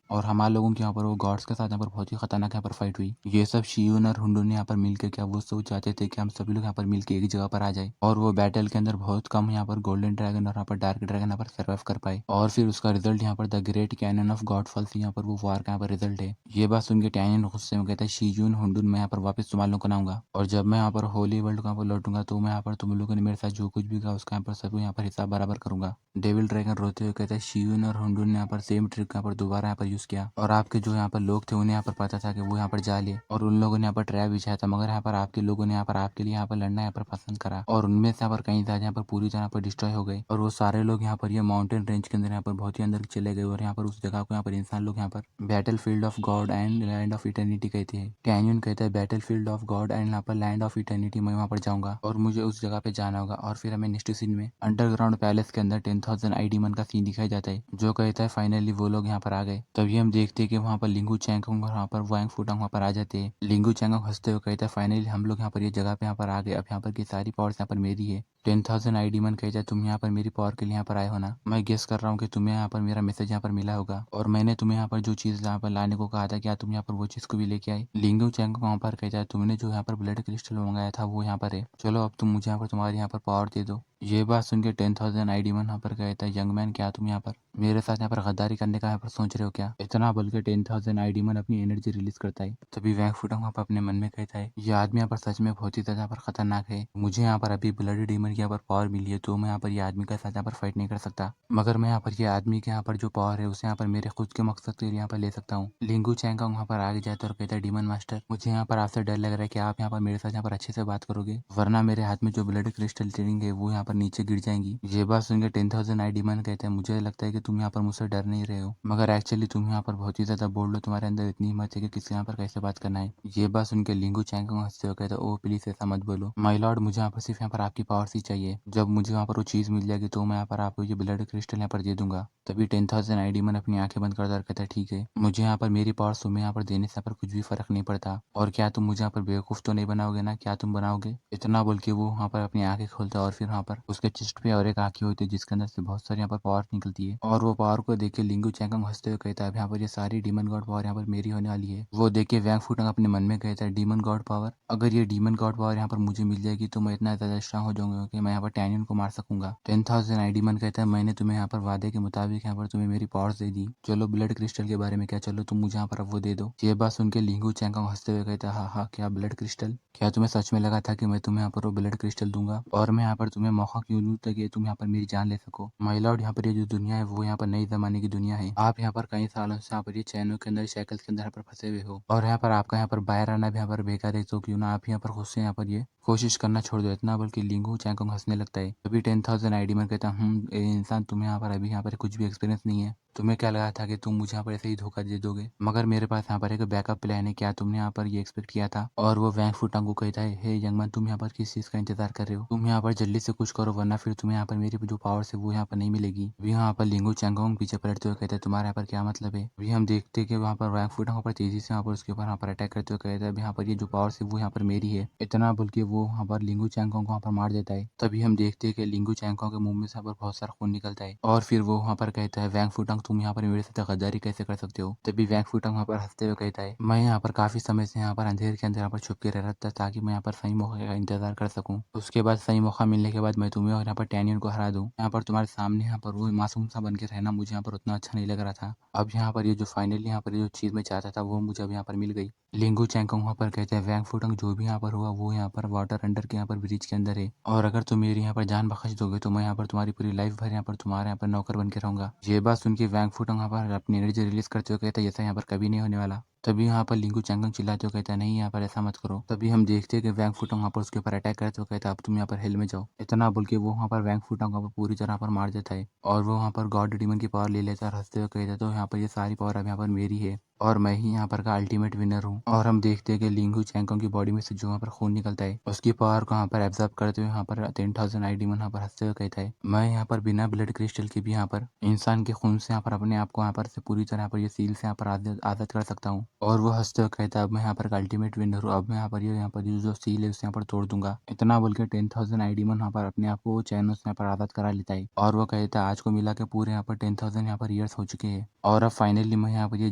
और हमारे लोगों की यहाँ पर वो गॉड्स के साथ यहाँ पर बहुत ही खतरनाक यहाँ पर फाइट हुई। ये सब शियून और हुंडून ने यहाँ पर मिलकर क्या वो सोच चाहते थे कि हम सभी लोग यहाँ पर मिलकर एक जगह पर आ जाए, और वो बैटल के अंदर बहुत कम यहाँ पर गोल्डन ड्रैगन और यहाँ पर डार्क ड्रैगन यहाँ पर सर्वाइव कर पाए। और फिर उसका रिजल्ट यहाँ पर the great canyon of god falls यहाँ पर वो वार का यहाँ पर रिजल्ट है। ये बात सुन के टैनियन गुस्से में कहता है शियून हुंडून मैं यहाँ पर वापस तुम्हारे लोगों को लाऊंगा, और जब मैं यहाँ पर होली वर्ल्ड को यहाँ पर लौटूंगा तो मैं यहाँ पर तुम लोगों ने मेरे साथ जो कुछ भी कहा उसका यहाँ पर सब यहाँ पर हिसाब बराबर करूंगा। डेविल ड्रैगन रोते हुए कहता है शियून और हुंडून ने यहाँ पर सेम ट्रिक यहाँ पर दोबारा यहाँ पर यूज किया, और आपके जो यहाँ पर लोग थे उन्हें यहाँ पर पता था कि वो यहाँ पर जा ले, और उन लोगों ने यहाँ पर ट्रैप बिछाया था, मगर यहाँ पर आपके लोगों ने यहाँ पर आपके लिए यहाँ पर लड़ना यहाँ पर पसंद करा, और उनमें से यहाँ पर कई ज्यादा यहाँ पर पूरी तरह पर डिस्ट्रॉय हो गए, और वो सारे लोग यहाँ पर ये माउंटेन रेंज के अंदर यहाँ पर बहुत ही अंदर चले गए, और यहाँ पर उस जगह को यहाँ पर इंसान लोग यहाँ पर battle field of God and land of eternity कहते हैं। कैनियन कहता है battle field of God and यहाँ पर लैंड ऑफ इटर्निटी मैं वहाँ पर जाऊंगा, और मुझे उस जगह पे जाना होगा। और फिर हमें नेक्स्ट सीन में अंडरग्राउंड पैलेस के अंदर 10,000 आईडीमन का सीन दिखाई जाता है, जो कहता है फाइनली वो लोग यहाँ पर आ गए। तभी हम देखते हैं कि वहाँ पर लिंगू चैंगोंग और वहाँ पर वांग फुटांग वहाँ पर आ जाते हैं। लिंगू चैंगोंग हंसते हुए कहता है फाइनली हम लोग यहाँ पर ये जगह पे यहाँ पर आ गए, अब यहाँ पर की सारी पावर्स यहाँ पर मेरी है। 10,000 आईडीमन कहता है तुम यहाँ पर मेरी पावर के लिए यहाँ पर आए हो ना, मैं गेस कर रहा हूँ कि तुम्हें यहाँ पर मेरा मैसेज यहाँ पर मिला होगा, और मैंने तुम्हें यहाँ पर जो चीज यहाँ पर लाने को कहा था क्या तुम यहाँ पर वो चीज को भी लेके आए। लिंगू चैंगोंग वहाँ पर कहता है तुमने जो यहाँ पर ब्लड क्रिस्टल मंगाया था वो यहाँ पर है, चलो अब तुम मुझे यहाँ पर तुम्हारी यहाँ पर पावर दे दो। ये बात सुन के 10,000 आईडीमन यहाँ पर कहता है यंग मैन क्या तुम यहाँ पर मेरे साथ यहाँ पर गद्दारी करने का यहाँ पर सोच रहे हो क्या। इतना बोल के 10,000 आईडीमन अपनी एनर्जी रिलीज करता है। तभी वैंग फुटांग वहाँ पर अपने मन में कहता है ये आदमी यहाँ पर सच में बहुत ही ज्यादा यहाँ पर खतरनाक है, मुझे यहाँ पर अभी ब्लड डीमन की यहाँ पर पावर मिली है तो मैं यहाँ पर ये आदमी के साथ यहाँ पर फाइट नहीं कर सकता, मगर मैं यहाँ पर ये आदमी के यहाँ पर जो पावर है उसे यहाँ पर मेरे खुद के मकसद के लिए यहाँ पर ले सकता हूँ। लिंगू चैंगोंग वहाँ पर आगे जाता है और कहता है डीमन मास्टर मुझे यहाँ पर आपसे डर लग रहा है कि आप यहाँ पर मेरे साथ यहाँ पर अच्छे से बात करोगे, वरना मेरे हाथ में जो ब्लड क्रिस्टल ट्रेनिंग है वो यहाँ पर नीचे गिर जाएंगी। ये बात सुनकर 10,000 आईडीमन कहते हैं मुझे लगता है कि तुम यहाँ पर मुझसे डर नहीं रहे हो, मगर एक्चुअली तुम यहाँ पर बहुत ही ज्यादा बोल्ड हो, तुम्हारे अंदर इतनी हिम्मत है कि किसी यहाँ पर कैसे बात करना है। ये बात सुनकर लिंगू चैंगोंग हंसते हुए कहता है ओ प्लीज ऐसा मत बोलो माय लॉर्ड, मुझे यहाँ पर सिर्फ यहाँ पर आपकी पावर ही चाहिए, जब मुझे वहाँ पर वो चीज मिल जाएगी तो मैं यहाँ पर आपको ये ब्लड क्रिस्टल यहाँ पर दे दूंगा। तभी 10,000 आईडीमन अपनी आंखें बंद करता और कहता है ठीक है मुझे यहाँ पर मेरी पावर तुम्हें यहाँ पर देने से यहाँ पर कुछ भी फर्क नहीं पड़ता, और क्या तुम मुझे यहाँ पर बेवकूफ तो नहीं बनाओगे ना, क्या तुम बनाओगे। इतना बोल के वो वहाँ पर अपनी आंखें खोलता है, और फिर वहाँ पर उसके चेस्ट पे और एक आंखें होती है जिसके अंदर से बहुत सारी यहाँ पर पावर निकलती है, और वो पावर को देख के लिंगू चैंगोंग हंसते हुए कहता है यहाँ पर ये सारी डीमन गॉड पावर यहाँ पर मेरी होने वाली है। वो देख के वैंग फुटांग अपने मन में कहता है डीमन गॉड पावर, अगर ये डीमन गॉड पावर यहाँ पर मुझे मिल जाएगी तो मैं इतना ज्यादा स्ट्रांग हो जाऊंगा कि मैं यहाँ पर टैनियन को मार सकूंगा। 10,000 आईडीमन कहता है मैंने तुम्हें यहाँ पर वादे के मुताबिक यहाँ पर तुम्हें मेरी पावर्स दे दी, चलो ब्लड क्रिस्टल के बारे में क्या, चलो तुम मुझे यहाँ पर अब वो दे दो। ये बात सुन के लिंगू चैंगोंग हंसते हुए कहता है हाँ हाँ क्या ब्लड क्रिस्टल, क्या तुम्हें सच में लगा था कि मैं तुम्हें यहाँ पर वो ब्लड क्रिस्टल दूंगा, और मैं यहाँ पर तुम्हें मौका क्यों दूं ताकि तुम यहाँ पर मेरी जान ले सको। माय लॉर्ड यहाँ पर ये जो दुनिया है वो यहाँ पर नई जमाने की दुनिया है, आप यहाँ पर कई सालों से यहाँ पर ये चैनों के अंदर शैकल्स के अंदर यहाँ पर फंसे हुए हो, और यहाँ पर आपका यहाँ पर बाहर आना भी यहाँ पर बेकार है, तो क्यों ना आप यहाँ पर खुद से यहाँ पर ये कोशिश करना छोड़ दो। इतना बल्कि लिंगू चैंगोंग हंसने लगता है। तभी 10,000 आईडीमन कहता ए इंसान तुम्हें यहाँ पर अभी यहाँ पर कुछ भी एक्सपीरियंस नहीं है, तुम्हें क्या लगा था कि तुम मुझे यहाँ पर ऐसे ही धोखा दे दोगे, मगर मेरे पास यहाँ पर एक बैकअप प्लान है, क्या तुमने यहाँ पर ये एक्सपेक्ट किया था। और वो वैंग फुटांग को कहता है हे यंग मैन तुम यहाँ पर किस चीज का इंतजार कर रहे हो, तुम यहाँ पर जल्दी से कुछ करो वरना फिर तुम्हें यहाँ पर मेरी जो पावर है वो यहाँ पर नहीं मिलेगी। भी यहाँ पर लिंगू चैंगोंग पीछे पलटते हुए कहते हैं तुम्हारे यहाँ पर क्या मतलब है। भी हम देखते हैं कि वहाँ पर वैंग फुटांग पर तेजी से यहाँ पर उसके ऊपर यहाँ पर अटैक करते हुए कहता है यहाँ पर ये जो पावर है वो यहाँ पर मेरी है। इतना बोल के वो वहाँ पर लिंगू चैंगकोंग को वहाँ पर मार देता है। तभी हम देखते हैं कि लिंगू चैंगकोंग के मुंह में से यहाँ पर बहुत सारा खून निकलता है और फिर वो वहाँ पर कहता है, वैंग फूटांग तुम यहाँ पर मेरे साथ गद्दारी कैसे कर सकते हो। तभी वैंग फूटांग वहाँ पर हंसते हुए कहता है, मैं यहाँ पर काफी समय से यहाँ पर अंधेरे के अंदर यहाँ पर छुप के रह रहा था ताकि मैं यहाँ पर सही मौके का इंतजार कर सकूँ। उसके बाद सही मौका मिलने के बाद मैं तुम्हें और यहाँ पर टैनियन को हरा दूँ। यहाँ पर तुम्हारे सामने यहाँ पर वो मासूम सा बन के रहना मुझे यहाँ पर उतना अच्छा नहीं लग रहा था। अब यहाँ पर ये जो फाइनली यहाँ पर ये जो चीज़ मैं चाहता था वो मुझे अब यहाँ पर मिल गई। लिंगू चैंगकोंग वहाँ पर कहते हैं, वैंग फूटंग जो भी यहाँ पर हुआ वो यहाँ पर वाटर अंडर के यहाँ पर ब्रिज के अंदर है और अगर तुम मेरी यहाँ पर जान बख्श दोगे तो मैं यहाँ पर तुम्हारी पूरी लाइफ भर यहाँ पर तुम्हारे यहाँ पर नौकर बन के रहूंगा। ये बात सुन के वैंग फूटंग यहाँ पर अपनी एनर्जी रिलीज करते हुए कहता है, ऐसा यहाँ पर कभी नहीं होने वाला। तभी यहाँ पर लिंगू चैंगकोंग चिल्लाते हुए कहता है, नहीं यहाँ पर ऐसा मत करो। तभी हम देखते हैं कि वैंग फूटंग वहाँ पर उसके ऊपर अटैक करते हुए कहता है, अब तुम यहाँ पर हेल में जाओ। इतना बोल के वो वहाँ पर वैंग फूटंग वहाँ पर पूरी तरह पर मार देता है और वो वहाँ पर गॉड डीमन की पावर ले लेता है और हंसते हुए कहता है, तो यहाँ पर ये सारी पावर अब यहाँ पर मेरी है और मैं ही यहाँ पर का अल्टीमेट विनर हूँ। और हम देखते हैं कि लिंगू चैंगकोंग की बॉडी में से जो यहाँ पर खून निकलता है उसकी पावर को यहाँ पर एब्जॉर्ब करते हुए यहाँ पर 10,000 आई डीमन यहाँ पर हंसते हुए कहता है, मैं यहाँ पर बिना ब्लड क्रिस्टल के भी यहाँ पर इंसान के खून से यहाँ पर अपने आप को यहाँ पर से पूरी तरह यहाँ पर ये सील से यहाँ पर आज़ाद कर सकता हूँ। और वो हंसते हुए कहता है, अब मैं यहाँ पर अल्टीमेट विनर हूँ, अब मैं यहाँ पर ये जो सील है उसे यहाँ पर तोड़ दूंगा। इतना बोल के 10,000 आई डीमन यहाँ पर अपने आप को वो चैनों से यहाँ पर आज़ाद करा लेता है और वो कहता है, आज को मिला के पूरे यहाँ पर 10,000 यहाँ पर ईयर्स हो चुके हैं और अब फाइनली मैं यहाँ पर ये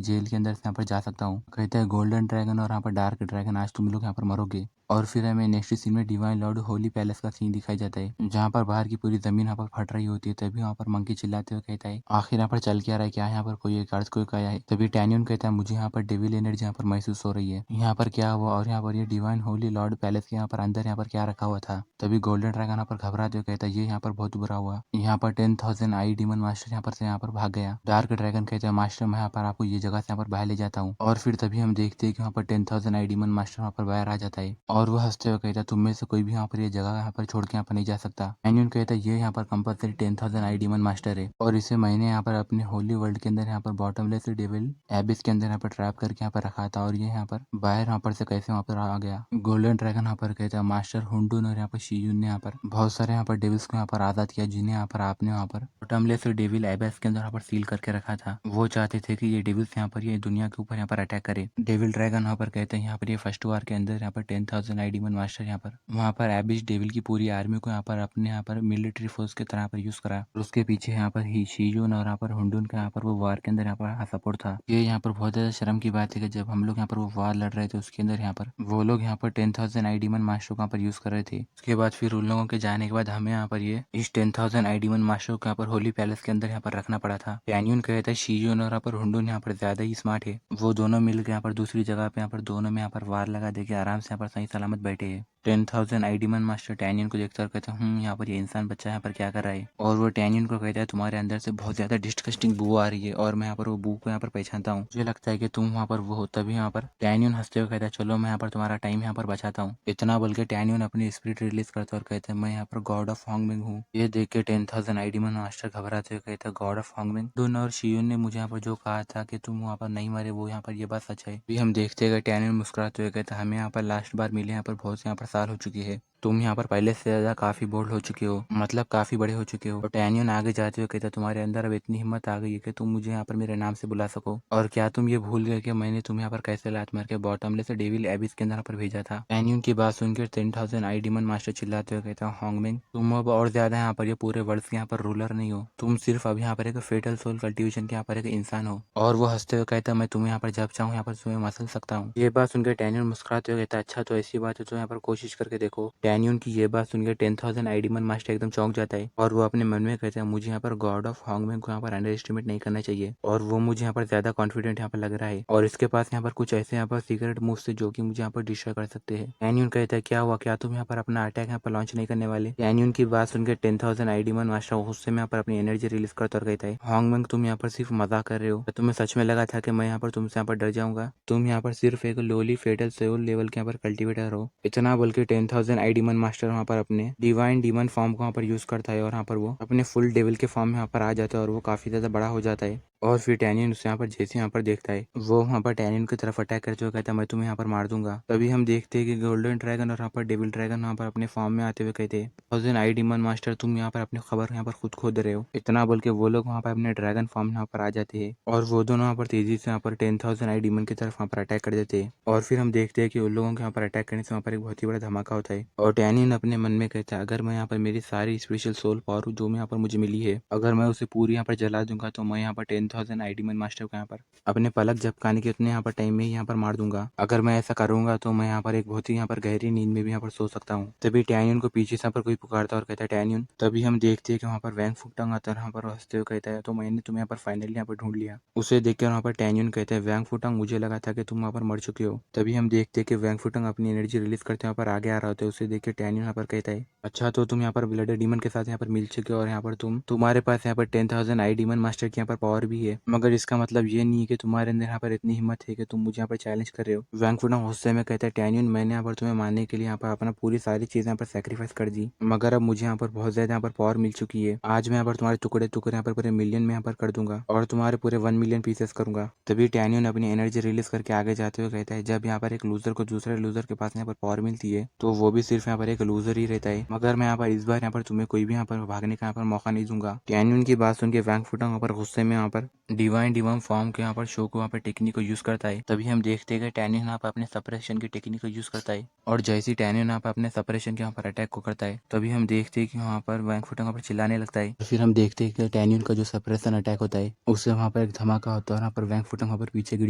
जेल के अंदर से यहाँ पर जा सकता हूँ। कहता है, गोल्डन ड्रैगन और यहाँ पर डार्क ड्रैगन आज तुम लोग यहाँ पर मरोगे। और फिर हमें नेक्स्ट सीन में डिवाइन लॉर्ड होली पैलेस का सीन दिखाई जाता है जहाँ पर बाहर की पूरी जमीन यहाँ पर फट रही होती है। तभी वहाँ पर मंकी चिल्लाते हुए कहता है, आखिर यहाँ पर चल क्या रहा है, क्या यहाँ पर कोई एक अर्थ कोई आया है। तभी टैनियन कहता है, मुझे यहाँ पर डेविल एनर्जी यहाँ पर महसूस हो रही है, यहाँ पर क्या हुआ और यहाँ पर ये डिवाइन होली लॉर्ड पैलेस के यहाँ पर अंदर यहाँ पर क्या रखा हुआ था। तभी गोल्डन ड्रैगन यहाँ पर घबराते हुए कहता है, ये यहाँ पर बहुत बुरा हुआ, यहाँ पर 10,000 आई डीमन मास्टर यहाँ पर से यहाँ पर भाग गया। डार्क ड्रैगन कहता है, मास्टर मैं यहाँ पर आपको ये जगह से यहाँ पर बाहर ले जाता हूँ। और फिर तभी हम देखते हैं कि यहाँ पर 10,000 आई डीमन मास्टर वहाँ पर बाहर आ जाता है और वो हंसते हुए कहता है, तुम में से कोई भी यहाँ पर ये जगह यहाँ पर छोड़ के यहाँ पर नहीं जा सकता। एनियन कहता है, ये यहाँ पर कंपल्सरी 10,000 आई डीमन मास्टर है और इसे मैंने यहाँ पर अपने होली वर्ल्ड के अंदर यहाँ पर बॉटमलेस डेविल एबिस के अंदर यहाँ पर ट्रैप करके यहाँ पर रखा था और ये यहाँ पर बाहर यहाँ पर से कैसे वहाँ पर आ गया। गोल्डन ड्रैगन यहाँ पर कहता है, मास्टर हुंडून और यहाँ पर शीयुन ने यहाँ पर बहुत सारे यहाँ पर डेविल्स को यहाँ पर आजाद किया जिन्हें यहाँ पर आपने वहाँ पर बॉटमलेस डेविल एबिस के अंदर यहाँ पर सील करके रखा था। वो चाहते थे कि ये डेविल्स यहाँ पर ये दुनिया के ऊपर यहाँ पर अटैक करे। डेविल ड्रैगन यहाँ पर कहते हैं, यहाँ पर ये फर्स्ट वार के अंदर यहाँ पर 10,000 आई डीमन मास्टर यहाँ पर वहाँ पर एबिस डेविल की पूरी आर्मी को यहाँ पर अपने यहाँ पर मिलिट्री फोर्स के तरह पर यूज करा और उसके पीछे यहाँ पर ही शीयुन और यहाँ पर हुंडून का यहाँ पर वो वार के अंदर यहाँ पर सपोर्ट था। ये यहाँ पर बहुत ज्यादा शर्म की बात है कि जब हम लोग यहाँ पर वो वार लड़ रहे थे उसके अंदर यहाँ पर वो लोग यहाँ पर 10,000 आई डीमन मास्टर को यहाँ पर यूज कर रहे थे। उसके बाद फिर उन लोगों के जाने के बाद हमें यहाँ पर ये इस 10,000 आई डीमन मास्टर को यहाँ पर होली पैलेस के अंदर यहाँ पर रखना पड़ा था। टैनियन कहता है, शीयुन और यहाँ पर हुंडून यहाँ पर ज्यादा ही स्मार्ट है, वो दोनों मिलकर यहाँ पर दूसरी जगह पे यहाँ पर दोनों में यहाँ पर वार लगा दे के आराम से यहाँ पर सही सलामत बैठे है। 10,000 आई डीमन मास्टर टैनियन को देखकर कहते हैं, यहाँ पर ये इंसान बच्चा यहाँ पर क्या कर रहा है। और वो टैनियन को कहता है, तुम्हारे अंदर से बहुत ज्यादा डिस्गस्टिंग बू आ रही है और मैं यहाँ पर वो बू को यहाँ पर पहचानता हूँ, मुझे लगता है कि तुम वहाँ पर वो हो। तभी यहाँ पर टैनियन हंसते हुए कहता है, चलो मैं यहाँ पर तुम्हारा टाइम यहाँ पर बचाता हूँ। इतना बोल के टैनियन अपनी स्पिरिट रिलीज करता है और कहते हैं, मैं यहाँ पर गॉड ऑफ हॉन्गमिंग हूँ। ये देख के 10,000 आई डीमन मास्टर घबराते हुए कहता है, गॉड ऑफ हॉन्गमिंग, डून और शियुन ने मुझे यहाँ पर जो कहा था कि तुम वहाँ पर नहीं मरे वो यहाँ पर ये बात सच है। भी हम देखते हैं टैनियन मुस्कुराते हुए कहता है, हमें यहाँ पर लास्ट बार मिले यहाँ पर बहुत से यहाँ पर साल हो चुकी है, तुम यहाँ पर पहले से ज्यादा काफी बोल्ड हो चुके हो, मतलब काफी बड़े हो चुके हो। और टैनियन आगे जाते हुए कहता, तुम्हारे अंदर अब इतनी हिम्मत आ गई है कि तुम मुझे यहाँ पर मेरे नाम से बुला सको। और क्या तुम ये भूल गए कि मैंने तुम्हें यहाँ पर कैसे लात मार के बॉटमलेस डेविल एबिस के अंदर यहाँ पर भेजा था। टैनियन की बात सुनकर 10,000 आई डीमन मास्टर चिल्लाते हुए कहता, हॉन्गमिंग तुम अब और ज्यादा यहाँ पर ये पूरे वर्ल्ड के यहाँ पर रूलर नहीं हो, तुम सिर्फ अब यहाँ पर एक फेटल सोल कल्टिवेशन के यहाँ पर एक इंसान हो। और वो हंसते हुए कहता, मैं तुम्हें यहाँ पर जब चाहूँ यहाँ पर तुम्हें मसल सकता हूँ। ये बात सुनकर टैनियन मुस्कुराते हुए कहता, अच्छा तो ऐसी बात है तो यहाँ पर कोशिश करके देखो। टैनियन की ये बात सुनकर 10,000 आई डीमन मास्टर एकदम चौंक जाता है और वो अपने मन में कहता है, मुझे यहाँ पर गॉड ऑफ हॉन्गमिंग को यहाँ पर अंडर एस्टिमेट नहीं करना चाहिए और वो मुझे यहाँ पर ज्यादा कॉन्फिडेंट यहाँ पर लग रहा है और इसके पास यहाँ पर कुछ ऐसे यहाँ पर सीक्रेट मूव से जो कि मुझे यहाँ पर डिस्ट्रॉय कर सकते हैं। टैनियन कहता है, क्या हुआ, क्या तुम यहाँ पर अपना अटैक यहाँ पर लॉन्च नहीं करने वाले। टैनियन की बात सुनकर 10,000 आई डीमन मास्टर गुस्से में यहाँ पर अपनी एनर्जी रिलीज करता और कहता है, हॉन्गमिंग तुम यहाँ पर सिर्फ मजाक कर रहे हो, तुम्हें सच में लगा था कि मैं यहाँ पर तुमसे यहाँ पर डर जाऊंगा, तुम यहाँ पर सिर्फ एक लोली फेटल सोल लेवल के यहाँ पर कल्टिवेटर हो। इतना बोल के 10,000 आई डीमन मास्टर वहाँ पर अपने डिवाइन डीमन फॉर्म को वहाँ पर यूज करता है और यहाँ पर वो अपने फुल डेविल के फॉर्म में यहाँ पर आ जाता है और वो काफी ज्यादा बड़ा हो जाता है। और फिर टैनियन उसे यहाँ पर जैसे यहाँ पर देखता है वो वहाँ पर टैनियन की तरफ अटैक करते हुए कहता है, मैं तुम्हें यहाँ पर मार दूंगा। तभी हम देखते हैं कि गोल्डन ड्रैगन और यहाँ पर डेविल ड्रैगन यहाँ पर अपने फॉर्म में आते हुए कहते हैं, 10,000 आई डीमन मास्टर तुम यहाँ पर अपनी खबर यहाँ पर खुद खोद रहे हो। इतना बोल के वो लोग वहाँ पर अपने ड्रैगन फॉर्म यहाँ पर आ जाते हैं और वो दोनों यहाँ पर तेजी से यहाँ पर 10,000 आई डीमन की तरफ वहाँ पर अटैक कर देते हैं। और फिर हम देखते हैं कि उन लोगों के यहाँ पर अटैक करने से वहाँ पर एक बहुत ही बड़ा बड़ा धमाका होता है और टैनियन अपने मन में कहता है अगर मैं यहाँ पर मेरी सारी स्पेशल सोल पावर जो मैं यहाँ पर मुझे मिली है अगर मैं उसे पूरी यहाँ पर जला दूंगा तो मैं यहाँ पर 10,000 आईडीमन मास्टर को यहाँ पर अपने पलक झपकाने के उतने यहाँ पर टाइम में ही यहाँ पर मार दूंगा। अगर मैं ऐसा करूंगा तो मैं यहाँ पर एक बहुत ही यहाँ पर गहरी नींद में भी यहाँ पर सो सकता हूँ। तभी टैनियन को पीछे से यहाँ पर कोई पुकारता है और कहता है टैनियन। तभी हम देखते हैं कि वहाँ पर वैंग फुटंग आता है यहाँ पर हंसते हुए कहता है तो मैंने तुम्हें यहाँ पर फाइनली यहाँ पर ढूंढ लिया। उसे देखकर वहाँ पर टैनियन कहता है वैंग फुटंग मुझे लगा था कि तुम वहाँ पर मर चुके हो। तभी हम देखते हैं कि वैंग फुटंग अपनी एनर्जी रिलीज करते यहाँ पर आगे आ रहा होता है। उसे देख के टैनियन यहाँ पर कहता है अच्छा तो तुम यहाँ पर ब्लड डीमन के साथ यहाँ पर मिल चुके हो और यहाँ पर तुम्हारे पास यहाँ पर 10,000 आई डीमन मास्टर की यहाँ पर पावर भी है मगर इसका मतलब ये नहीं है कि तुम्हारे अंदर यहाँ पर इतनी हिम्मत है कि तुम मुझे यहाँ पर चैलेंज कर रहे हो। वैंग फुटंग गुस्से में कहता है टैनियन मैंने यहाँ पर तुम्हें मारने के लिए यहाँ पर अपना पूरी सारी चीजें यहाँ पर सेक्रीफाइस कर दी मगर अब मुझे यहाँ पर बहुत ज्यादा यहाँ पर पावर मिल चुकी है। आज मैं यहाँ पर तुम्हारे टुकड़े टुकड़े यहाँ पर पूरे मिलियन में यहाँ पर कर दूंगा और तुम्हारे पूरे 1 मिलियन पीसेस करूंगा। तभी टैनियन अपनी एनर्जी रिलीज करके आगे जाते हुए कहता है जब यहाँ पर एक लूजर को दूसरे लूजर के पास यहाँ पर पावर मिलती है तो वो भी सिर्फ यहाँ पर एक लूजर ही रहता है मगर मैं यहाँ पर इस बार यहाँ पर तुम्हें कोई भी यहाँ पर भागने का यहाँ पर मौका नहीं दूंगा। टैनियन की बात सुन के वैंग फुटंग यहाँ पर गुस्से में यहाँ पर डिवाइन फॉर्म के यहाँ पर शो को यहाँ पर टेक्निक को यूज करता है। तभी हम देखते हैं कि टैनियन यहाँ पर अपने सप्रेशन की टेक्निक को यूज करता है और जैसे ही टैनियन यहाँ पर अपने सप्रेशन के यहाँ पर अटैक को करता है तभी हम देखते हैं कि वहाँ पर वैंग फुटंग यहाँ पर चिल्लाने लगता है। फिर हम देखते हैं कि टैनियन का जो सप्रेशन अटैक होता है उससे वहाँ पर एक धमाका होता है और यहाँ पर वैंग फुटंग वहाँ पर पीछे गिर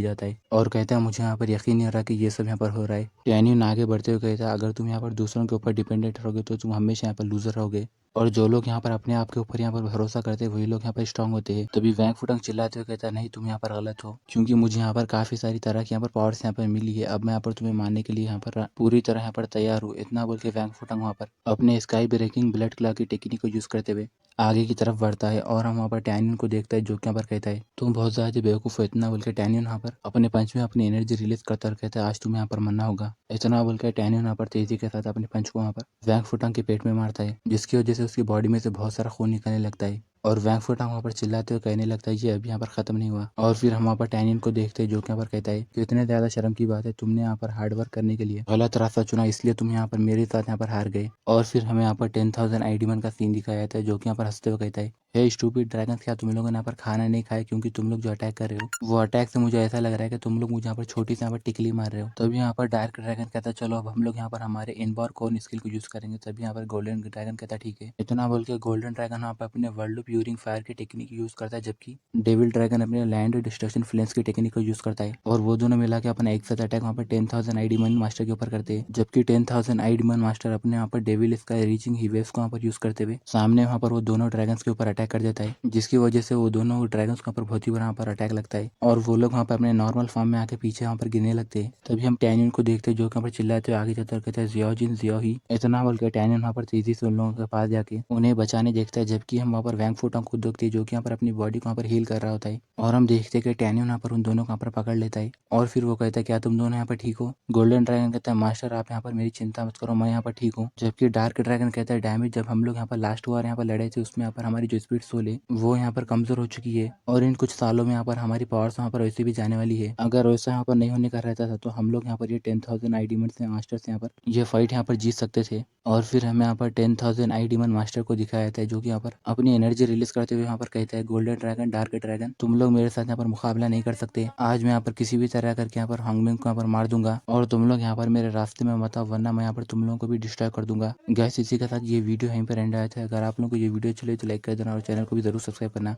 जाता है और कहता है मुझे यहाँ पर यकीन नहीं हो रहा कि ये सब यहाँ पर हो रहा है। टैनियन आगे बढ़ते हुए कहता है अगर तुम यहाँ पर दूसरों के ऊपर डिपेंडेंट रहोगे तो तुम हमेशा यहाँ पर लूजर रहोगे और जो लोग यहाँ पर अपने आप के ऊपर यहाँ पर भरोसा करते हैं वही लोग यहाँ पर स्ट्रांग होते हैं। तभी वैंग फुटंग चिल्लाते हुए कहता है नहीं तुम यहाँ पर गलत हो क्योंकि मुझे यहाँ पर काफी सारी तरह की यहाँ पर पावर्स यहाँ पर मिली है। अब मैं यहाँ पर तुम्हें मारने के लिए यहाँ पर पूरी तरह यहाँ पर तैयार हूँ। इतना बोल के वैंग फुटंग वहाँ पर अपने स्काई ब्रेकिंग ब्लड क्लॉ की टेक्निक को यूज करते हुए आगे की तरफ बढ़ता है और हम वहाँ पर टैनियन को देखता है जो कि यहाँ पर कहता है तुम बहुत ज्यादा बेवकूफ हो। इतना बोल के टैनियन यहाँ पर अपने पंच में अपनी एनर्जी रिलीज करता और कहता है आज तुम्हें यहाँ पर मरना होगा। इतना बोल के टैनियन यहाँ पर तेजी के साथ अपने पंच को वहाँ पर वैंग फुटंग के पेट में मारता है जिसकी वजह से उसकी बॉडी में से बहुत सारा खून निकलने लगता है और वैंग फुटंग वहाँ पर चिल्लाते हुए कहने लगता है ये अभी यहाँ पर खत्म नहीं हुआ। और फिर हम वहाँ पर टैनियन को देखते हैं जो कि यहाँ पर कहता है कि इतने ज्यादा शर्म की बात है तुमने यहाँ पर हार्ड वर्क करने के लिए गलत रास्ता चुना इसलिए तुम यहाँ पर मेरे साथ यहाँ पर हार गए। और फिर हमें यहाँ पर 10,000 आईडीमन का सीन दिखाया जाता है जो कि यहाँ पर हंसते हुए कहता है हे स्टूपिड ड्रैगन क्या तुम लोगों ने यहाँ पर खाना नहीं खाया क्योंकि तुम लोग जो अटैक कर रहे हो वो अटैक से मुझे ऐसा लग रहा है कि तुम लोग मुझे यहाँ पर छोटी से यहाँ पर टिकली मार रहे हो। तभी यहाँ पर डार्क ड्रैगन कहता है चलो अब हम लोग यहाँ पर हमारे इनबॉर कॉर्न स्किल को यूज करेंगे। तभी यहाँ पर गोल्डन ड्रैगन कहता ठीक है। इतना बोल के गोल्डन ड्रैगन यहाँ पर अपने वर्ल्ड प्यूरिंग फायर की टेक्निक यूज करता है जबकि डेविल ड्रैगन अपने लैंड डिस्ट्रक्शन फ्लेम्स की टेक्निक को यूज करता है और वो दोनों मिला के अपना एक साथ अटैक वहाँ पर 10,000 आईडीमन मास्टर के ऊपर करते हैं। जबकि 10,000 आईडीमन मास्टर अपने यहाँ पर डेविल स्काई रीचिंग ही वेव्स को यहाँ पर यूज करते हुए सामने वहाँ पर वो दोनों ड्रैगन्स के ऊपर अटैक कर देता है जिसकी वजह से वो दोनों ड्रैगन्स के ऊपर बहुत ही बड़ा यहाँ पर अटैक लगता है और वो लोग वहाँ पर अपने नॉर्मल फॉर्म में आके पीछे वहाँ पर गिरने लगते हैं। तभी हम टैनियन को देखते हैं जो यहाँ पर चिल्लाते हुए आगे जाकर कहते हैं जियो जिन जियो ही। इतना बोल के टैनियन वहाँ पर तेजी से उन लोगों के पास जाके उन्हें बचाने देखता है जबकि हम वहाँ पर वैंग फुटंग को देखते हैं जो कि यहाँ पर अपनी बॉडी को वहाँ पर हील कर रहा होता है और हम देखते हैं कि टैनियन यहाँ पर उन दोनों को यहाँ पर पकड़ लेता है और फिर वो कहता है क्या तुम दोनों यहाँ पर ठीक हो। गोल्डन ड्रैगन कहता है मास्टर आप यहाँ पर मेरी चिंता मत करो मैं यहाँ पर ठीक हूँ। जबकि डार्क ड्रैगन कहता है डैमेज जब हम लोग यहाँ पर लास्ट वार यहाँ पर लड़े थे उसमें यहाँ पर हमारी जो स्पीड सोल है वो यहाँ पर कमजोर हो चुकी है और इन कुछ सालों में यहाँ पर हमारी पावर्स वहाँ पर वैसे भी जाने वाली है। अगर वैसा यहाँ पर नहीं होने का रहता था तो हम लोग यहाँ पर ये 10,000 आईडीमन से मास्टर्स यहाँ पर ये फाइट यहाँ पर जीत सकते थे। और फिर हमें यहाँ पर 10,000 आईडीमन मास्टर को दिखाया जाता है जो कि यहाँ पर अपनी एनर्जी रिलीज करते हुए यहाँ पर कहता है गोल्डन ड्रैगन डार्क ड्रैगन तुम लोग मेरे साथ यहाँ पर मुकाबला नहीं कर सकते। आज मैं यहाँ पर किसी भी तरह करके यहाँ पर हांगमिंग को यहाँ पर मार दूंगा और तुम लोग यहाँ पर मेरे रास्ते में मत आओ वरना मैं यहाँ पर तुम लोगों को भी डिस्ट्रॉय कर दूंगा। गैस इसी के साथ ये वीडियो यहीं पर एंड आया था। अगर आप लोगों को ये वीडियो अच्छी लगी तो लाइक कर देना और चैनल को भी जरूर सब्सक्राइब करना।